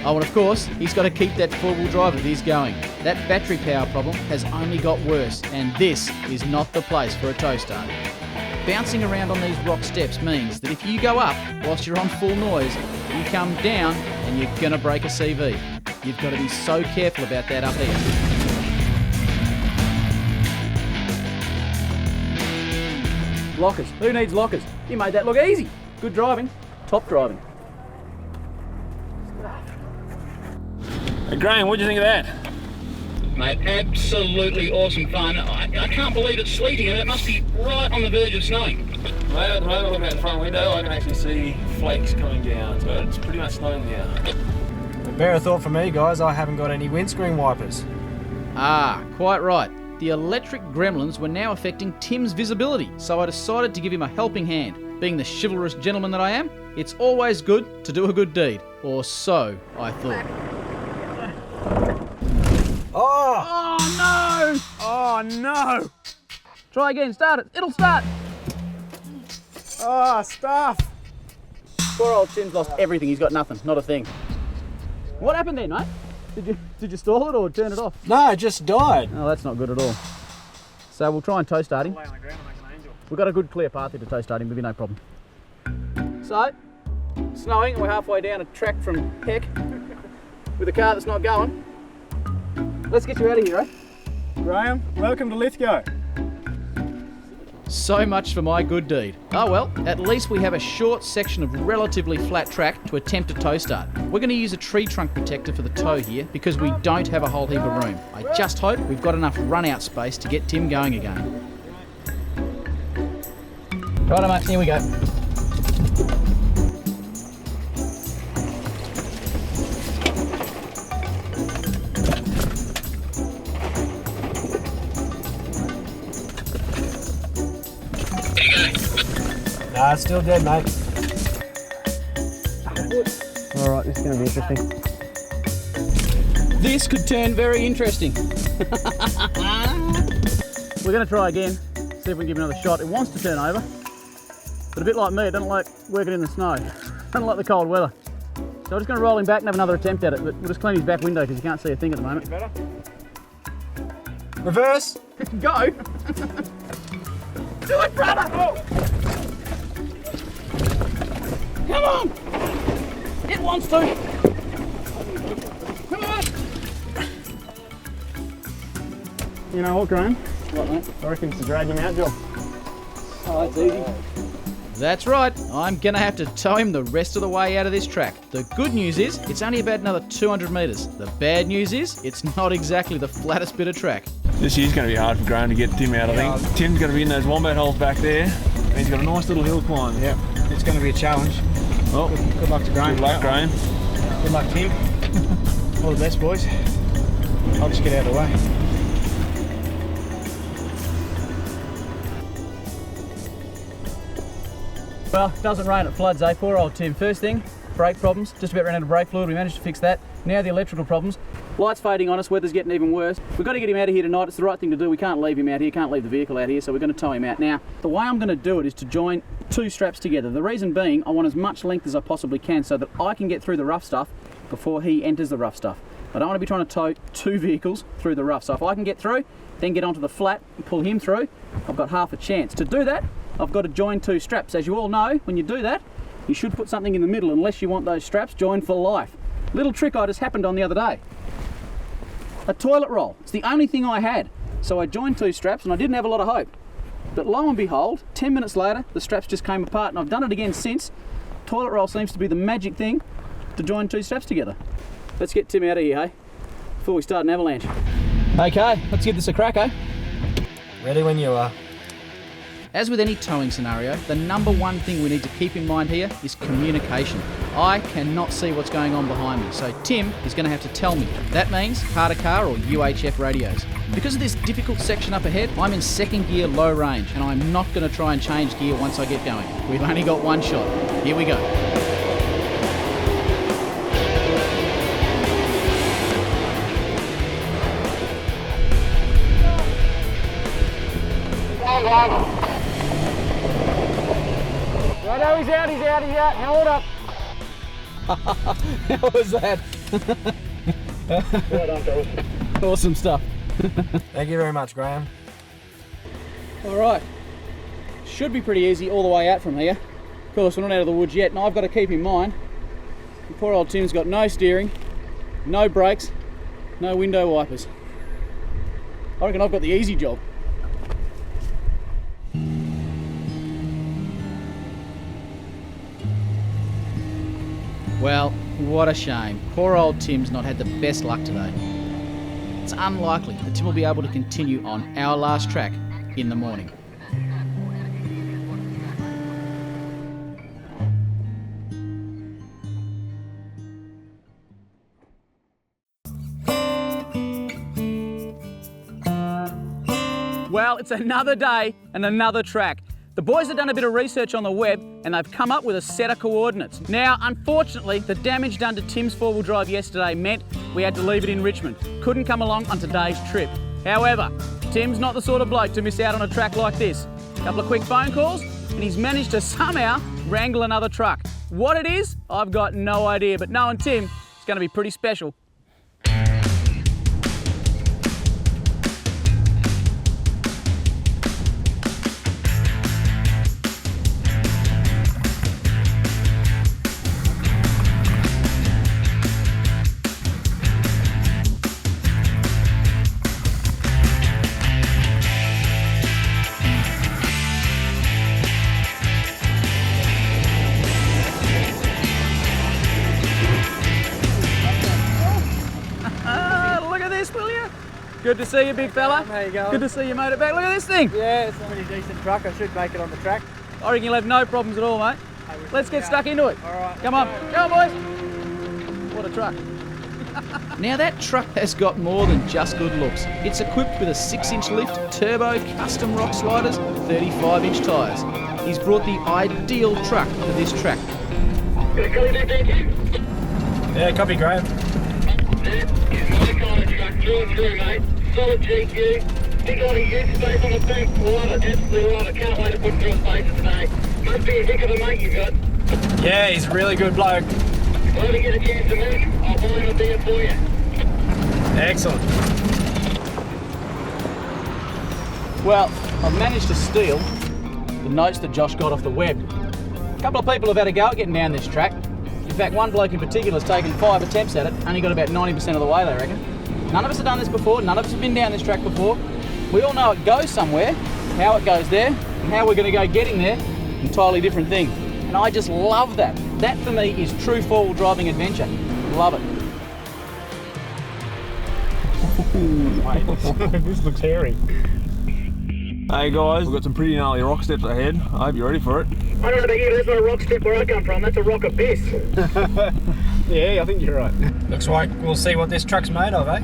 Oh, and of course, he's got to keep that four-wheel drive of his going. That battery power problem has only got worse, and this is not the place for a tow start. Bouncing around on these rock steps means that if you go up whilst you're on full noise, you come down and you're going to break a CV. You've got to be so careful about that up here. Lockers. Who needs lockers? You made that look easy. Good driving. Top driving. Hey, Graham, what do you think of that? Mate, absolutely awesome fun. I can't believe it's sleeting and it must be right on the verge of snowing. Mate, at the moment, looking out the front window, I can actually see flakes coming down, so it's pretty much snowing now. Bear a thought for me, guys, I haven't got any windscreen wipers. Ah, quite right. The electric gremlins were now affecting Tim's visibility, so I decided to give him a helping hand. Being the chivalrous gentleman that I am, it's always good to do a good deed. Or so I thought. Oh! Oh no! Oh no! Try again, start it. It'll start. Oh, stuff! Poor old Tim's lost everything. He's got nothing. Not a thing. What happened then, mate? Did you stall it or turn it off? No, it just died. Oh, that's not good at all. So we'll try and tow start him. We've got a good clear path here to tow start him, there'll be no problem. So, snowing and we're halfway down a track from heck with a car that's not going. Let's get you out of here, eh? Graham, welcome to LITHGOW. So much for my good deed. Oh well, at least we have a short section of relatively flat track to attempt a tow start. We're going to use a tree trunk protector for the tow here because we don't have a whole heap of room. I just hope we've got enough run out space to get Tim going again. Righto, mate, here we go. Nah, it's still dead, mate. Alright, this is going to be interesting. This could turn very interesting. We're going to try again, see if we can give it another shot. It wants to turn over, but a bit like me, it doesn't like working in the snow. Doesn't like the cold weather. So I'm just going to roll him back and have another attempt at it, but we'll just clean his back window because you can't see a thing at the moment. Reverse! Go! Do it, brother! Oh. Come on! It wants to! Come on! You know what, Graham? What, mate? I reckon it's a drag him out job. Oh, that's easy. That's right, I'm going to have to tow him the rest of the way out of this track. The good news is, it's only about another 200 metres. The bad news is, it's not exactly the flattest bit of track. This year's going to be hard for Graham to get Tim out, I think. Tim's going to be in those wombat holes back there, and he's got a nice little hill climb. Yeah, it's going to be a challenge. Well, Good luck to Graham. good luck, Graham. Good luck, Tim. All the best, boys. I'll just get out of the way. Well, it doesn't rain, it floods, eh? Poor old Tim. First thing, brake problems. Just about ran out of brake fluid. We managed to fix that. Now the electrical problems. Lights fading on us, weather's getting even worse. We've got to get him out of here tonight. It's the right thing to do. We can't leave him out here, can't leave the vehicle out here, so we're going to tow him out. Now, the way I'm going to do it is to join two straps together. The reason being, I want as much length as I possibly can so that I can get through the rough stuff before he enters the rough stuff. I don't want to be trying to tow two vehicles through the rough. So if I can get through, then get onto the flat and pull him through, I've got half a chance. To do that, I've got to join two straps. As you all know, when you do that, you should put something in the middle unless you want those straps joined for life. Little trick I just happened on the other day. A toilet roll. It's the only thing I had. So I joined two straps and I didn't have a lot of hope. But lo and behold, 10 minutes later, the straps just came apart and I've done it again since. Toilet roll seems to be the magic thing to join two straps together. Let's get Tim out of here, hey? Before we start an avalanche. Okay, let's give this a crack, eh? Ready when you are. As with any towing scenario, the number one thing we need to keep in mind here is communication. I cannot see what's going on behind me, so Tim is going to have to tell me. That means car-to-car or UHF radios. Because of this difficult section up ahead, I'm in second gear low range, and I'm not going to try and change gear once I get going. We've only got one shot. Here we go. I know he's out. Hold up. How was that? Well done, fellas. Awesome stuff. Thank you very much, Graham. All right, should be pretty easy all the way out from here. Of course, we're not out of the woods yet, and I've got to keep in mind, poor old Tim's got no steering, no brakes, no window wipers. I reckon I've got the easy job. Well, what a shame. Poor old Tim's not had the best luck today. It's unlikely that Tim will be able to continue on our last track in the morning. Well, it's another day and another track. The boys have done a bit of research on the web and they've come up with a set of coordinates. Now, unfortunately, the damage done to Tim's four-wheel drive yesterday meant we had to leave it in Richmond. Couldn't come along on today's trip. However, Tim's not the sort of bloke to miss out on a track like this. A couple of quick phone calls and he's managed to somehow wrangle another truck. What it is, I've got no idea, but knowing Tim, it's going to be pretty special. Good to see you, big fella. How you going? Good to see you, motorbike. Look at this thing. Yeah, it's a pretty decent truck. I should make it on the track. I reckon you'll have no problems at all, mate. Let's get stuck into it. All right. Come on. Come on, boys. What a truck. Now that truck has got more than just good looks. It's equipped with a 6-inch lift, turbo, custom rock sliders, 35-inch tyres. He's brought the ideal truck for this track. Yeah, copy, Graham. That is my kind of truck through and through, mate. Solid GQ. Big lot of ute space on the bank. Love it. Absolutely love it. Can't wait to put through a spacer today. Must be a heck of a mate you've got. Yeah, he's a really good bloke. When we get a chance to meet him, I'll buy him a beer for you. Excellent. Well, I've managed to steal the notes that Josh got off the web. A couple of people have had a go at getting down this track. In fact, one bloke in particular has taken 5 attempts at it, only got about 90% of the way, they reckon. None of us have done this before, none of us have been down this track before. We all know it goes somewhere, how it goes there, and how we're going to go getting there, entirely different thing. And I just love that. That for me is true four-wheel driving adventure. Love it. This looks hairy. Hey guys, we've got some pretty gnarly rock steps ahead. I hope you're ready for it. I don't know about you, but that's not a rock step where I come from. That's a rock abyss. Yeah, I think you're right. Looks like we'll see what this truck's made of, eh?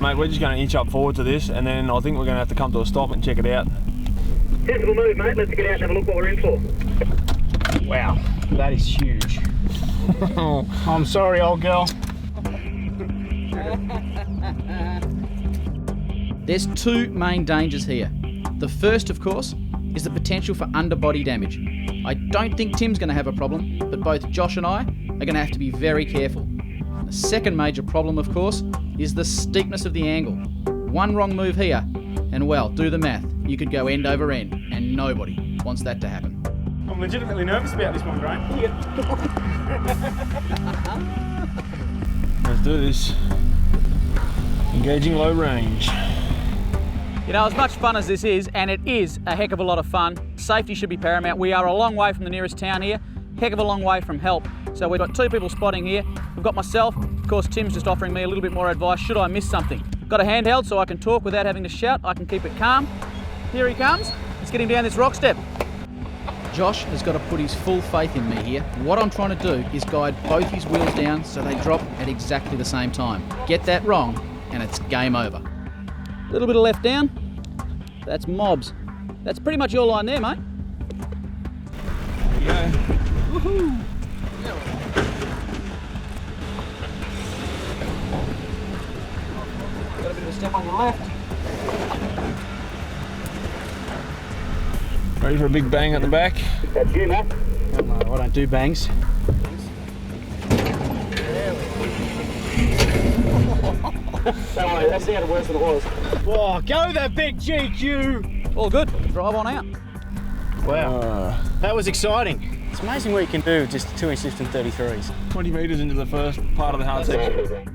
Mate, we're just going to inch up forward to this and then I think we're going to have to come to a stop and check it out. Sensible move, mate. Let's get out and have a look what we're in for. Wow, that is huge. I'm sorry, old girl. There's two main dangers here. The first, of course, is the potential for underbody damage. I don't think Tim's going to have a problem, but both Josh and I are going to have to be very careful. The second major problem, of course, is the steepness of the angle. One wrong move here, and well, do the math. You could go end over end, and nobody wants that to happen. I'm legitimately nervous about this one, Graham. Let's do this. Engaging low range. You know, as much fun as this is, and it is a heck of a lot of fun, safety should be paramount. We are a long way from the nearest town here, heck of a long way from help. So we've got 2 people spotting here. We've got myself, of course Tim's just offering me a little bit more advice should I miss something. Got a handheld so I can talk without having to shout, I can keep it calm. Here he comes, let's get him down this rock step. Josh has got to put his full faith in me here. What I'm trying to do is guide both his wheels down so they drop at exactly the same time. Get that wrong and it's game over. A little bit of left down, that's mobs. That's pretty much your line there, mate. There we go. Woohoo! Got a bit of a step on your left. Ready for a big bang at the back? That's you, Matt. I don't do bangs. Don't worry, that sounded worse than it was. Oh, go the big GQ! All good, drive on out. Wow, that was exciting. It's amazing what you can do with just 2-inch lift and 33s. 20 metres into the first part of the hard section.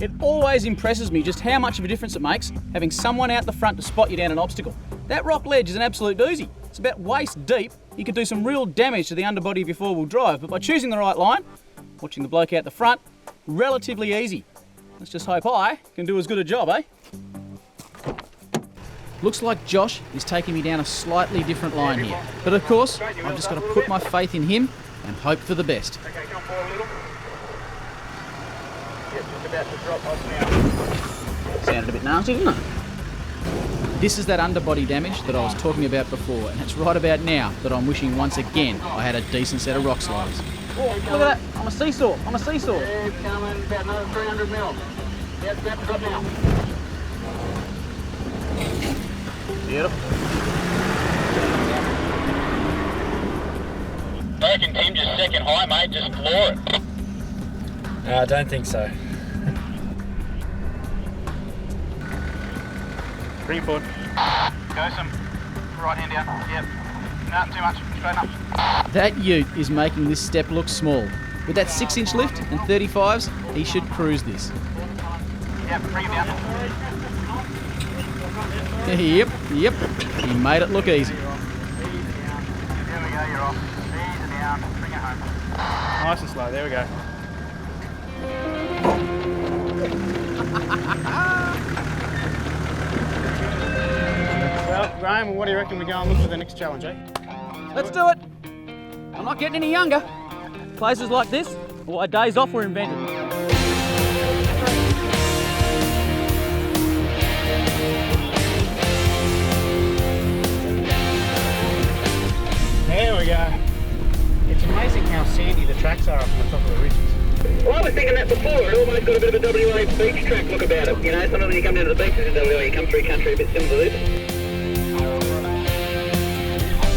It always impresses me just how much of a difference it makes having someone out the front to spot you down an obstacle. That rock ledge is an absolute doozy. It's about waist deep. You could do some real damage to the underbody of your four-wheel drive, but by choosing the right line, watching the bloke out the front, relatively easy. Let's just hope I can do as good a job, eh? Looks like Josh is taking me down a slightly different line here. But of course, I've just got to put my faith in him and hope for the best. Okay, come forward a little. Yes, just about to drop off now. Sounded a bit nasty, didn't it? This is that underbody damage that I was talking about before, and it's right about now that I'm wishing once again I had a decent set of rock sliders. Oh, look at that, I'm a seesaw, I'm a seesaw. Yeah, it's coming, about another 300 mil. Yeah, it's about to drop now. Beautiful. I reckon Tim just second high, mate, just floor it. I don't think so. Bring it forward. Go some right hand down. Yep. Not too much. Straight up. That ute is making this step look small. With that 6-inch lift and 35s, he should cruise this. Yep, bring it down. Yep, he made it look easy. There we go, you're off. Ease it down, bring it home. Nice and slow, there we go. Well, Graham, what do you reckon we go and look for the next challenge, eh? Let's do it. I'm not getting any younger. Places like this are why days off were invented. There we go. It's amazing how sandy the tracks are up on the top of the ridges. Well, I was thinking that before. It almost got a bit of a WA beach track look about it. You know, sometimes when you come down to the beaches in WA, you come through country a bit similar to this.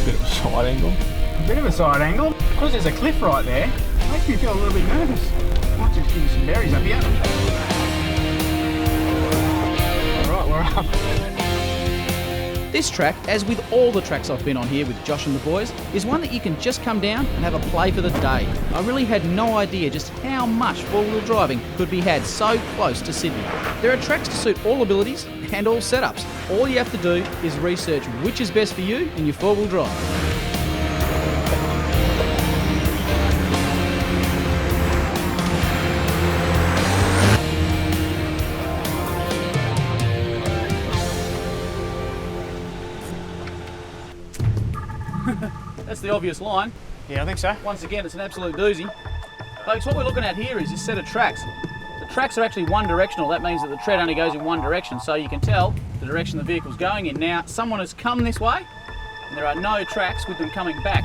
Bit of a side angle. A bit of a side angle. Because there's a cliff right there, it makes me feel a little bit nervous. Might just give you some berries up here. Alright, we're up. This track, as with all the tracks I've been on here with Josh and the boys, is one that you can just come down and have a play for the day. I really had no idea just how much four-wheel driving could be had so close to Sydney. There are tracks to suit all abilities and all setups. All you have to do is research which is best for you and your four-wheel drive. That's the obvious line. Yeah, I think so. Once again, it's an absolute doozy. Folks, what we're looking at here is this set of tracks. The tracks are actually one directional. That means that the tread only goes in one direction, so you can tell the direction the vehicle's going in. Now, someone has come this way, and there are no tracks with them coming back.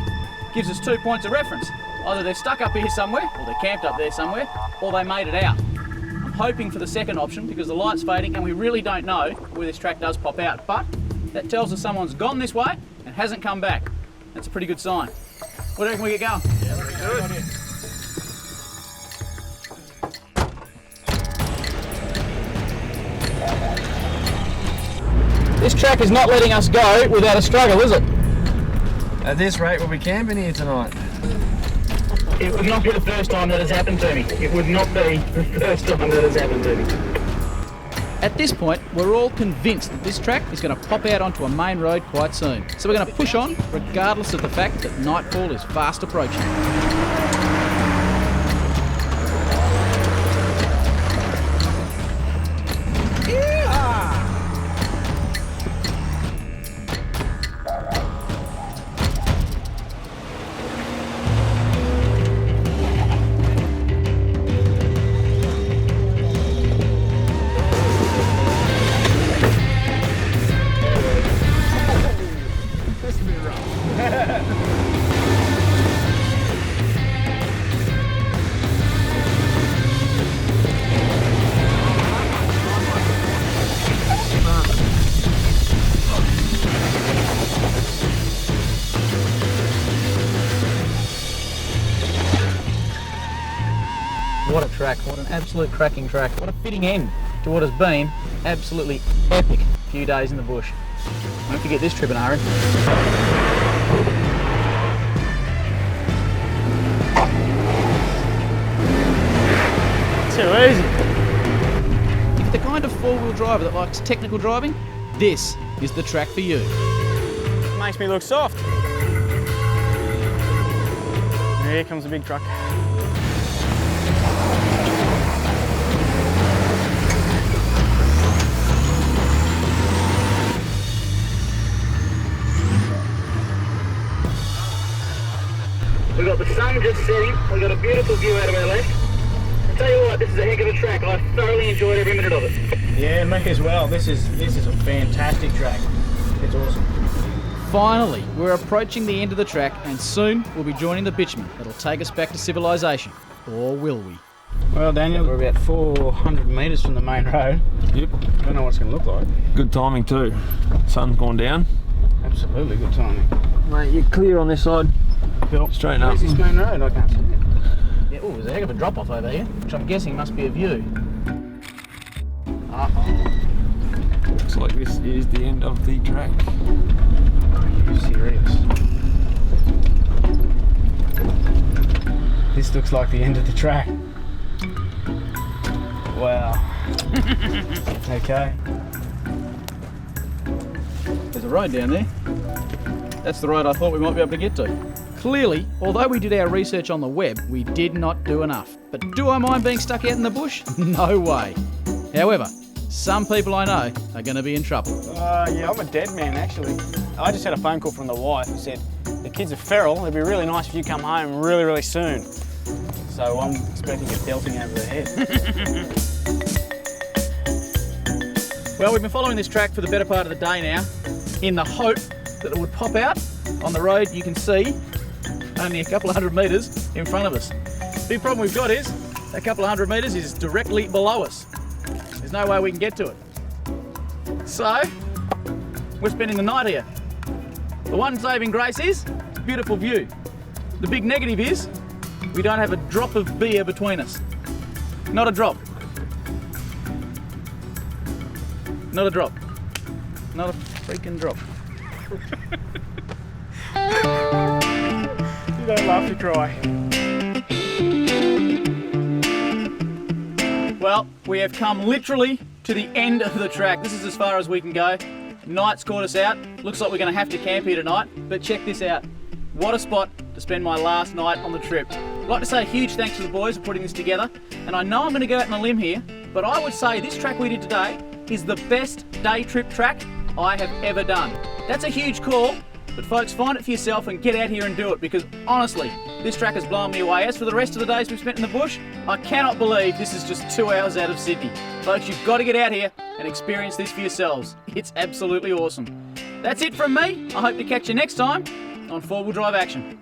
Gives us 2 points of reference. Either they're stuck up here somewhere, or they're camped up there somewhere, or they made it out. I'm hoping for the second option because the light's fading and we really don't know where this track does pop out, but that tells us someone's gone this way and hasn't come back. That's a pretty good sign. What do you reckon we get going? Yeah, let's do it. This track is not letting us go without a struggle, is it? At this rate, we'll be camping here tonight. It would not be the first time that has happened to me. It would not be the first time that has happened to me. At this point, we're all convinced that this track is going to pop out onto a main road quite soon. So we're going to push on, regardless of the fact that nightfall is fast approaching. What a track, what an absolute cracking track. What a fitting end to what has been absolutely epic few days in the bush. Don't forget this trip in Aaron. Too easy. If you're the kind of four-wheel driver that likes technical driving, this is the track for you. Makes me look soft. Here comes a big truck. We've got the sun just setting, we've got a beautiful view out of our left. I'll tell you what, this is a heck of a track. I thoroughly enjoyed every minute of it. Yeah, me as well. This is a fantastic track. It's awesome. Finally, we're approaching the end of the track and soon we'll be joining the bitumen that'll take us back to civilization. Or will we? Well, Daniel, we're about 400 metres from the main road. Yep. Don't know what it's going to look like. Good timing too. Sun's gone down. Absolutely good timing. Mate, you're clear on this side. Cool. Straighten up. Where's this main road? I can't see it. Yeah, oh, there's a heck of a drop off over here, which I'm guessing must be a view. Looks like this is the end of the track. Are you serious? This looks like the end of the track. Wow. Okay. There's a road down there. That's the road I thought we might be able to get to. Clearly, although we did our research on the web, we did not do enough. But do I mind being stuck out in the bush? No way. However, some people I know are going to be in trouble. Yeah, I'm a dead man actually. I just had a phone call from the wife who said, the kids are feral, it'd be really nice if you come home really, really soon. So I'm expecting a belting over the head. Well, we've been following this track for the better part of the day now, in the hope that it would pop out on the road you can see only a couple of 100 metres in front of us. The big problem we've got is that couple of 100 metres is directly below us. There's no way we can get to it. So, we're spending the night here. The one saving grace is it's a beautiful view. The big negative is we don't have a drop of beer between us. Not a drop. Not a drop. Not a freaking drop. You don't laugh, you cry. Well, we have come literally to the end of the track. This is as far as we can go. Night's caught us out. Looks like we're going to have to camp here tonight, but check this out. What a spot to spend my last night on the trip. I'd like to say a huge thanks to the boys for putting this together, and I know I'm going to go out on a limb here, but I would say this track we did today is the best day trip track I have ever done. That's a huge call, but folks, find it for yourself and get out here and do it, because honestly, this track has blown me away. As for the rest of the days we've spent in the bush, I cannot believe this is just 2 hours out of Sydney. Folks, you've got to get out here and experience this for yourselves. It's absolutely awesome. That's it from me. I hope to catch you next time on 4-Wheel Drive Action.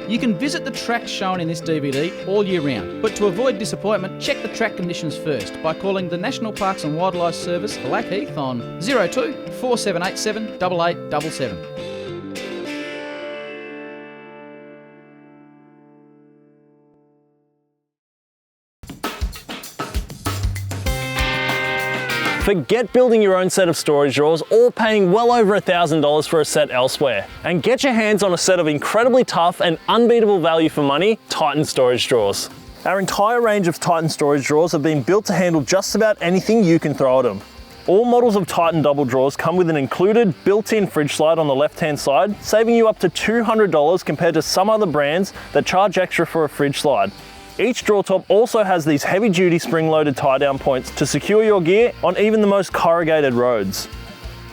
You can visit the tracks shown in this DVD all year round, but to avoid disappointment, check the track conditions first by calling the National Parks and Wildlife Service Blackheath on 02 4787 8877. Forget building your own set of storage drawers or paying well over $1,000 for a set elsewhere, and get your hands on a set of incredibly tough and unbeatable value for money Titan storage drawers. Our entire range of Titan storage drawers have been built to handle just about anything you can throw at them. All models of Titan double drawers come with an included built-in fridge slide on the left-hand side, saving you up to $200 compared to some other brands that charge extra for a fridge slide. Each drawer top also has these heavy-duty spring-loaded tie-down points to secure your gear on even the most corrugated roads.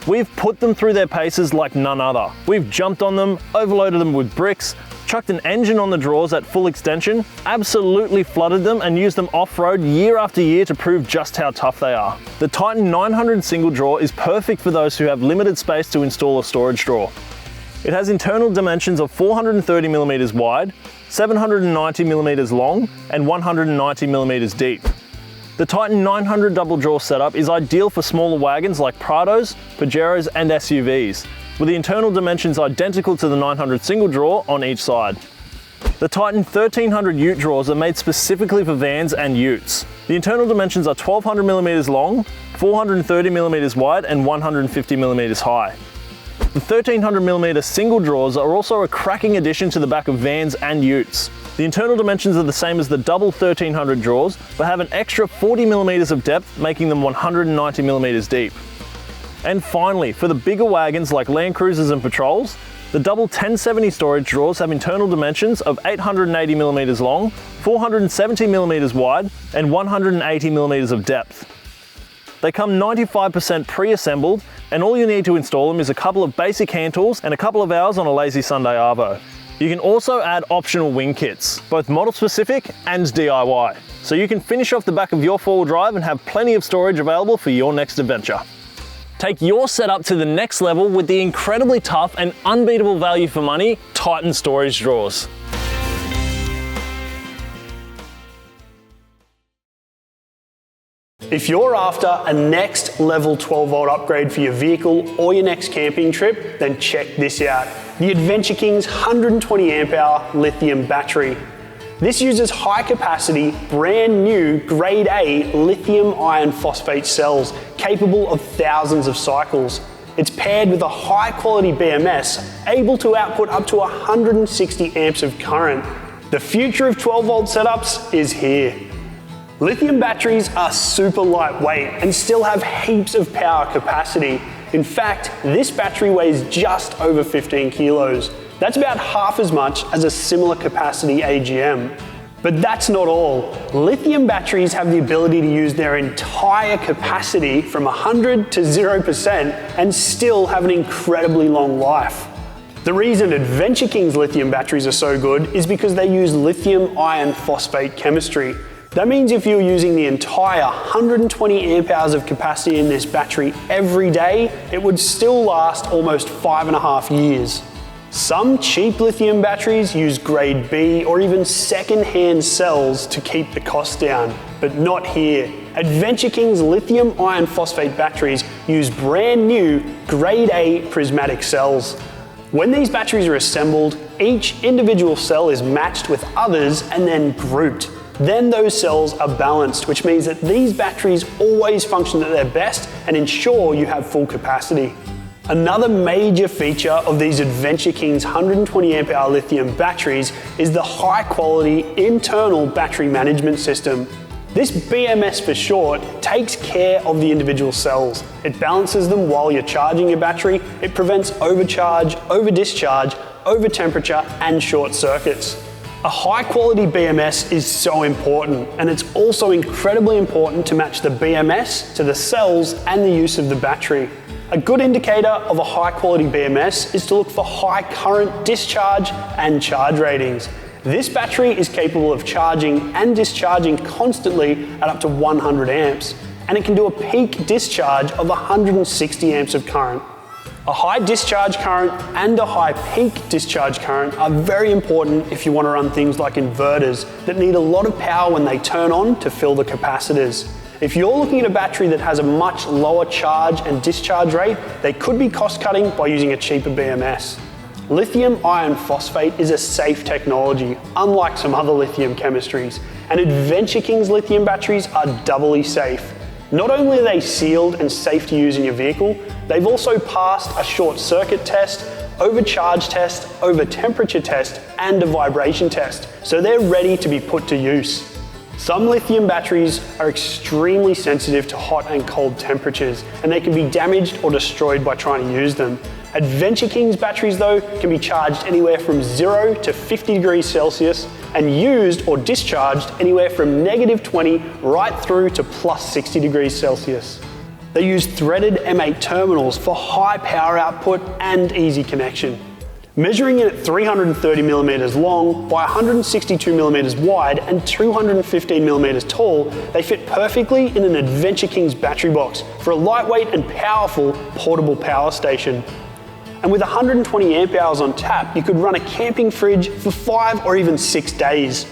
We've put them through their paces like none other. We've jumped on them, overloaded them with bricks, chucked an engine on the drawers at full extension, absolutely flooded them and used them off-road year after year to prove just how tough they are. The Titan 900 single drawer is perfect for those who have limited space to install a storage drawer. It has internal dimensions of 430mm wide, 790mm long, and 190mm deep. The Titan 900 double drawer setup is ideal for smaller wagons like Prados, Pajeros, and SUVs, with the internal dimensions identical to the 900 single drawer on each side. The Titan 1300 ute drawers are made specifically for vans and utes. The internal dimensions are 1200mm long, 430mm wide and 150mm high. The 1300mm single drawers are also a cracking addition to the back of vans and utes. The internal dimensions are the same as the double 1300 drawers, but have an extra 40mm of depth, making them 190mm deep. And finally, for the bigger wagons like Land Cruisers and Patrols, the double 1070 storage drawers have internal dimensions of 880mm long, 470mm wide, and 180mm of depth. They come 95% pre-assembled, and all you need to install them is a couple of basic hand tools and a couple of hours on a lazy Sunday arvo. You can also add optional wing kits, both model specific and DIY, so you can finish off the back of your 4-wheel drive and have plenty of storage available for your next adventure. Take your setup to the next level with the incredibly tough and unbeatable value for money Titan storage drawers. If you're after a next level 12-volt upgrade for your vehicle or your next camping trip, then check this out. The Adventure King's 120 amp hour lithium battery. This uses high capacity, brand new grade A lithium iron phosphate cells capable of thousands of cycles. It's paired with a high quality BMS able to output up to 160 amps of current. The future of 12-volt setups is here. Lithium batteries are super lightweight and still have heaps of power capacity. In fact, this battery weighs just over 15 kilos. That's about half as much as a similar capacity AGM. But that's not all. Lithium batteries have the ability to use their entire capacity from 100 to 0% and still have an incredibly long life. The reason Adventure King's lithium batteries are so good is because they use lithium iron phosphate chemistry. That means if you're using the entire 120 amp hours of capacity in this battery every day, it would still last almost 5.5 years. Some cheap lithium batteries use grade B or even second-hand cells to keep the cost down, but not here. Adventure King's lithium iron phosphate batteries use brand new grade A prismatic cells. When these batteries are assembled, each individual cell is matched with others and then grouped. Then those cells are balanced, which means that these batteries always function at their best and ensure you have full capacity. Another major feature of these Adventure King's 120 amp hour lithium batteries is the high quality internal battery management system. This BMS for short takes care of the individual cells. It balances them while you're charging your battery. It prevents overcharge, over-discharge, over-temperature, and short circuits. A high quality BMS is so important, and it's also incredibly important to match the BMS to the cells and the use of the battery. A good indicator of a high quality BMS is to look for high current discharge and charge ratings. This battery is capable of charging and discharging constantly at up to 100 amps, and it can do a peak discharge of 160 amps of current. A high discharge current and a high peak discharge current are very important if you want to run things like inverters that need a lot of power when they turn on to fill the capacitors. If you're looking at a battery that has a much lower charge and discharge rate, they could be cost cutting by using a cheaper BMS. Lithium iron phosphate is a safe technology, unlike some other lithium chemistries, and Adventure King's lithium batteries are doubly safe. Not only are they sealed and safe to use in your vehicle, they've also passed a short circuit test, overcharge test, over temperature test, and a vibration test, so they're ready to be put to use. Some lithium batteries are extremely sensitive to hot and cold temperatures, and they can be damaged or destroyed by trying to use them. Adventure King's batteries though can be charged anywhere from 0 to 50 degrees Celsius and used or discharged anywhere from -20 right through to +60 degrees Celsius. They use threaded M8 terminals for high power output and easy connection. Measuring in at 330mm long by 162mm wide and 215mm tall, they fit perfectly in an Adventure King's battery box for a lightweight and powerful portable power station. And with 120 amp hours on tap, you could run a camping fridge for 5 or even 6 days.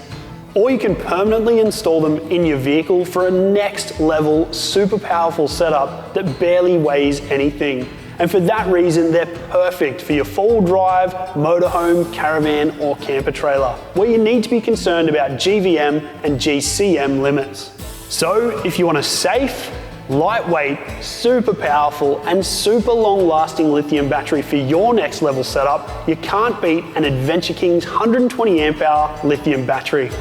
Or you can permanently install them in your vehicle for a next level super powerful setup that barely weighs anything. And for that reason, they're perfect for your four-wheel drive, motorhome, caravan or camper trailer, where you need to be concerned about GVM and GCM limits. So if you want a safe, lightweight, super powerful and super long-lasting lithium battery for your next level setup, you can't beat an Adventure King's 120 amp hour lithium battery.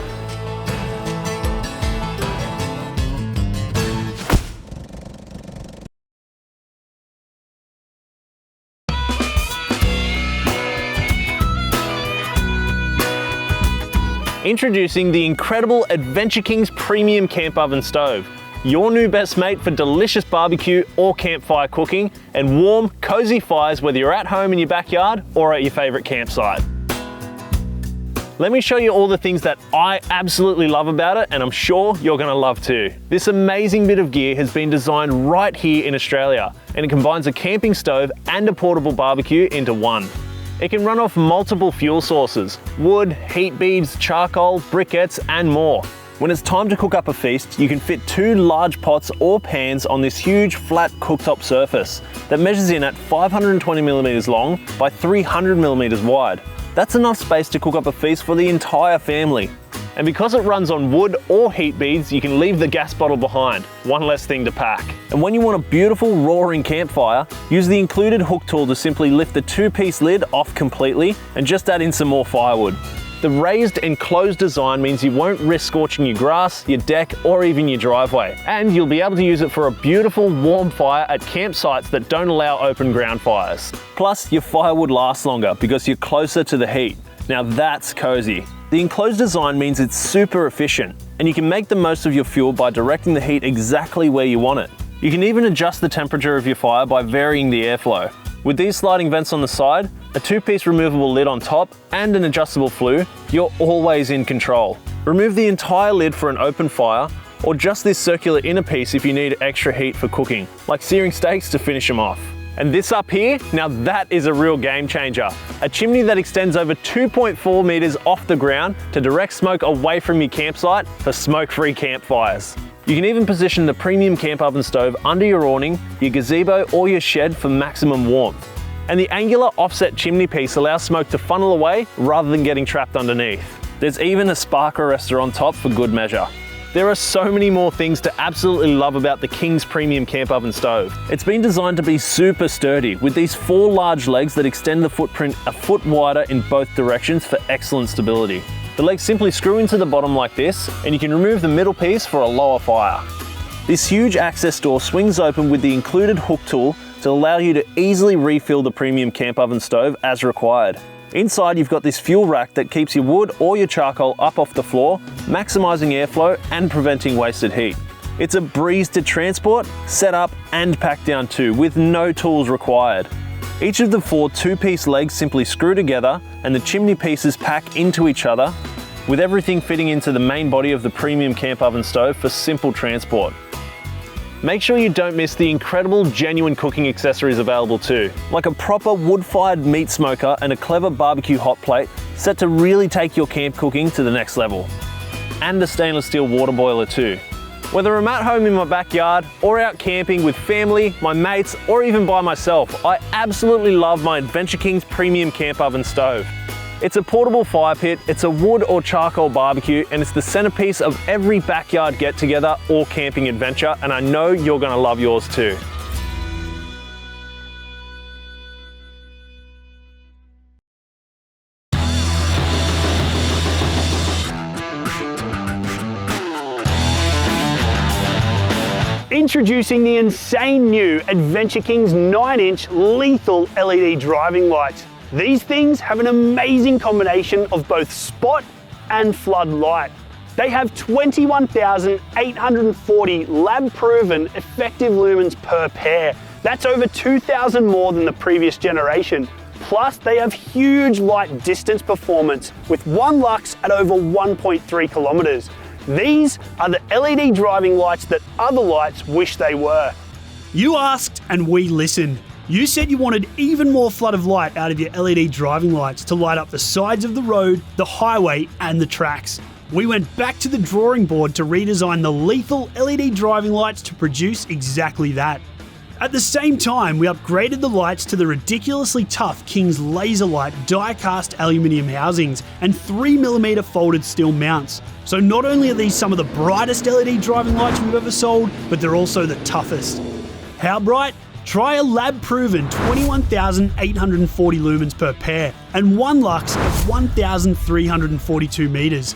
Introducing the incredible Adventure King's Premium Camp Oven Stove. Your new best mate for delicious barbecue or campfire cooking and warm, cozy fires whether you're at home in your backyard or at your favorite campsite. Let me show you all the things that I absolutely love about it, and I'm sure you're gonna love too. This amazing bit of gear has been designed right here in Australia, and it combines a camping stove and a portable barbecue into one. It can run off multiple fuel sources: wood, heat beads, charcoal, briquettes, and more. When it's time to cook up a feast, you can fit 2 large pots or pans on this huge flat cooktop surface that measures in at 520mm long by 300mm wide. That's enough space to cook up a feast for the entire family. And because it runs on wood or heat beads, you can leave the gas bottle behind, one less thing to pack. And when you want a beautiful roaring campfire, use the included hook tool to simply lift the 2-piece lid off completely and just add in some more firewood. The raised and closed design means you won't risk scorching your grass, your deck, or even your driveway. And you'll be able to use it for a beautiful warm fire at campsites that don't allow open ground fires. Plus, your firewood lasts longer because you're closer to the heat. Now that's cozy. The enclosed design means it's super efficient, and you can make the most of your fuel by directing the heat exactly where you want it. You can even adjust the temperature of your fire by varying the airflow. With these sliding vents on the side, a 2-piece removable lid on top, and an adjustable flue, you're always in control. Remove the entire lid for an open fire, or just this circular inner piece if you need extra heat for cooking, like searing steaks to finish them off. And this up here, now that is a real game changer. A chimney that extends over 2.4 meters off the ground to direct smoke away from your campsite for smoke-free campfires. You can even position the premium camp oven stove under your awning, your gazebo, or your shed for maximum warmth. And the angular offset chimney piece allows smoke to funnel away rather than getting trapped underneath. There's even a spark arrestor on top for good measure. There are so many more things to absolutely love about the King's Premium Camp Oven Stove. It's been designed to be super sturdy with these 4 large legs that extend the footprint a foot wider in both directions for excellent stability. The legs simply screw into the bottom like this, and you can remove the middle piece for a lower fire. This huge access door swings open with the included hook tool to allow you to easily refill the premium camp oven stove as required. Inside, you've got this fuel rack that keeps your wood or your charcoal up off the floor, maximising airflow and preventing wasted heat. It's a breeze to transport, set up and pack down too, with no tools required. Each of the 4 2-piece legs simply screw together and the chimney pieces pack into each other, with everything fitting into the main body of the premium camp oven stove for simple transport. Make sure you don't miss the incredible genuine cooking accessories available too, like a proper wood-fired meat smoker and a clever barbecue hot plate set to really take your camp cooking to the next level. And a stainless steel water boiler too. Whether I'm at home in my backyard or out camping with family, my mates, or even by myself, I absolutely love my Adventure King's Premium Camp Oven Stove. It's a portable fire pit, it's a wood or charcoal barbecue, and it's the centerpiece of every backyard get-together or camping adventure, and I know you're gonna love yours too. Introducing the insane new Adventure King's 9-inch lethal LED driving lights. These things have an amazing combination of both spot and flood light. They have 21,840 lab-proven effective lumens per pair. That's over 2,000 more than the previous generation. Plus, they have huge light distance performance with 1 lux at over 1.3 kilometers. These are the LED driving lights that other lights wish they were. You asked and we listened. You said you wanted even more flood of light out of your LED driving lights to light up the sides of the road, the highway and the tracks. We went back to the drawing board to redesign the lethal LED driving lights to produce exactly that. At the same time, we upgraded the lights to the ridiculously tough King's Laser Light die-cast aluminium housings and 3mm folded steel mounts. So not only are these some of the brightest LED driving lights we've ever sold, but they're also the toughest. How bright? Try a lab-proven 21,840 lumens per pair and one lux of 1,342 meters.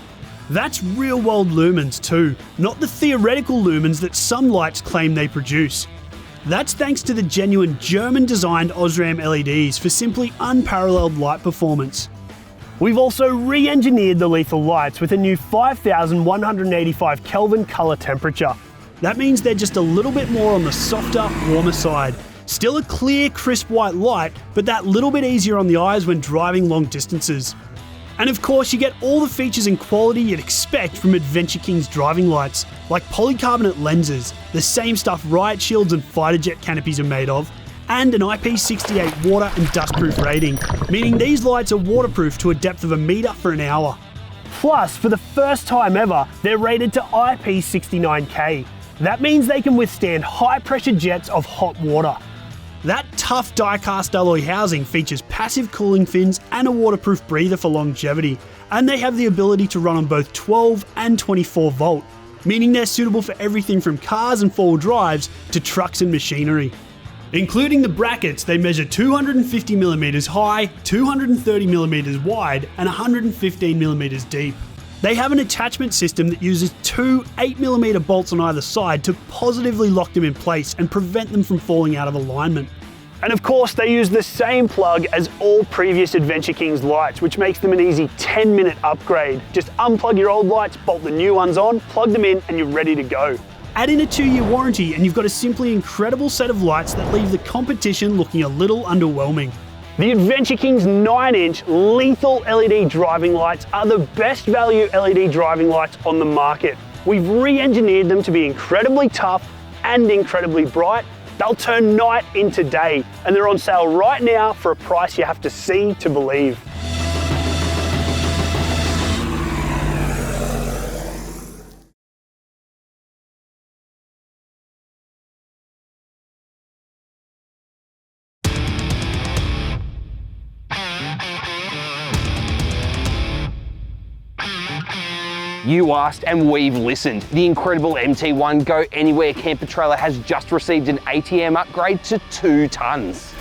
That's real-world lumens too, not the theoretical lumens that some lights claim they produce. That's thanks to the genuine German-designed Osram LEDs for simply unparalleled light performance. We've also re-engineered the lethal lights with a new 5,185 Kelvin color temperature. That means they're just a little bit more on the softer, warmer side. Still a clear, crisp white light, but that little bit easier on the eyes when driving long distances. And of course, you get all the features and quality you'd expect from Adventure King's driving lights, like polycarbonate lenses, the same stuff riot shields and fighter jet canopies are made of, and an IP68 water and dustproof rating, meaning these lights are waterproof to a depth of 1 meter for an hour. Plus, for the first time ever, they're rated to IP69K. That means they can withstand high-pressure jets of hot water. That tough die-cast alloy housing features passive cooling fins and a waterproof breather for longevity, and they have the ability to run on both 12 and 24 volt, meaning they're suitable for everything from cars and four-wheel drives to trucks and machinery. Including the brackets, they measure 250mm high, 230mm wide, and 115mm deep. They have an attachment system that uses two 8mm bolts on either side to positively lock them in place and prevent them from falling out of alignment. And of course, they use the same plug as all previous Adventure King's lights, which makes them an easy 10-minute upgrade. Just unplug your old lights, bolt the new ones on, plug them in, and you're ready to go. Add in a 2-year warranty and you've got a simply incredible set of lights that leave the competition looking a little underwhelming. The Adventure King's 9-inch lethal LED driving lights are the best value LED driving lights on the market. We've re-engineered them to be incredibly tough and incredibly bright. They'll turn night into day, and they're on sale right now for a price you have to see to believe. You asked and we've listened. The incredible MT1 Go Anywhere camper trailer has just received an ATM upgrade to 2 tons.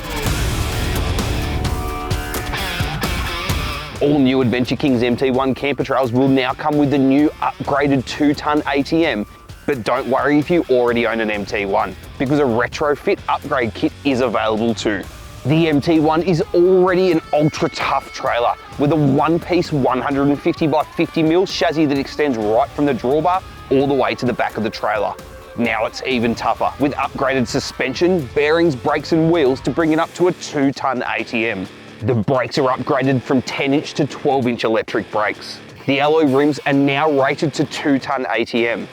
All new Adventure King's MT1 camper trailers will now come with the new upgraded 2-ton ATM. But don't worry if you already own an MT1, because a retrofit upgrade kit is available too. The MT1 is already an ultra tough trailer with a one-piece 150 by 50mm chassis that extends right from the drawbar all the way to the back of the trailer. Now it's even tougher with upgraded suspension, bearings, brakes and wheels to bring it up to a 2-ton ATM. The brakes are upgraded from 10-inch to 12-inch electric brakes. The alloy rims are now rated to 2-ton ATM.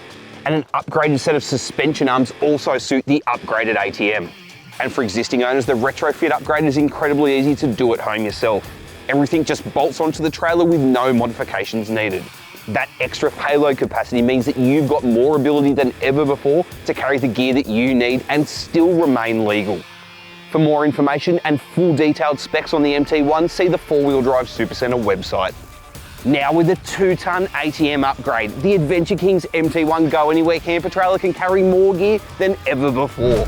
And an upgraded set of suspension arms also suit the upgraded ATM. And for existing owners, the retrofit upgrade is incredibly easy to do at home yourself. Everything just bolts onto the trailer with no modifications needed. That extra payload capacity means that you've got more ability than ever before to carry the gear that you need and still remain legal. For more information and full detailed specs on the MT1, see the 4WD Supacentre website. Now with a 2-ton ATM upgrade, the Adventure King's MT1 Go Anywhere camper trailer can carry more gear than ever before.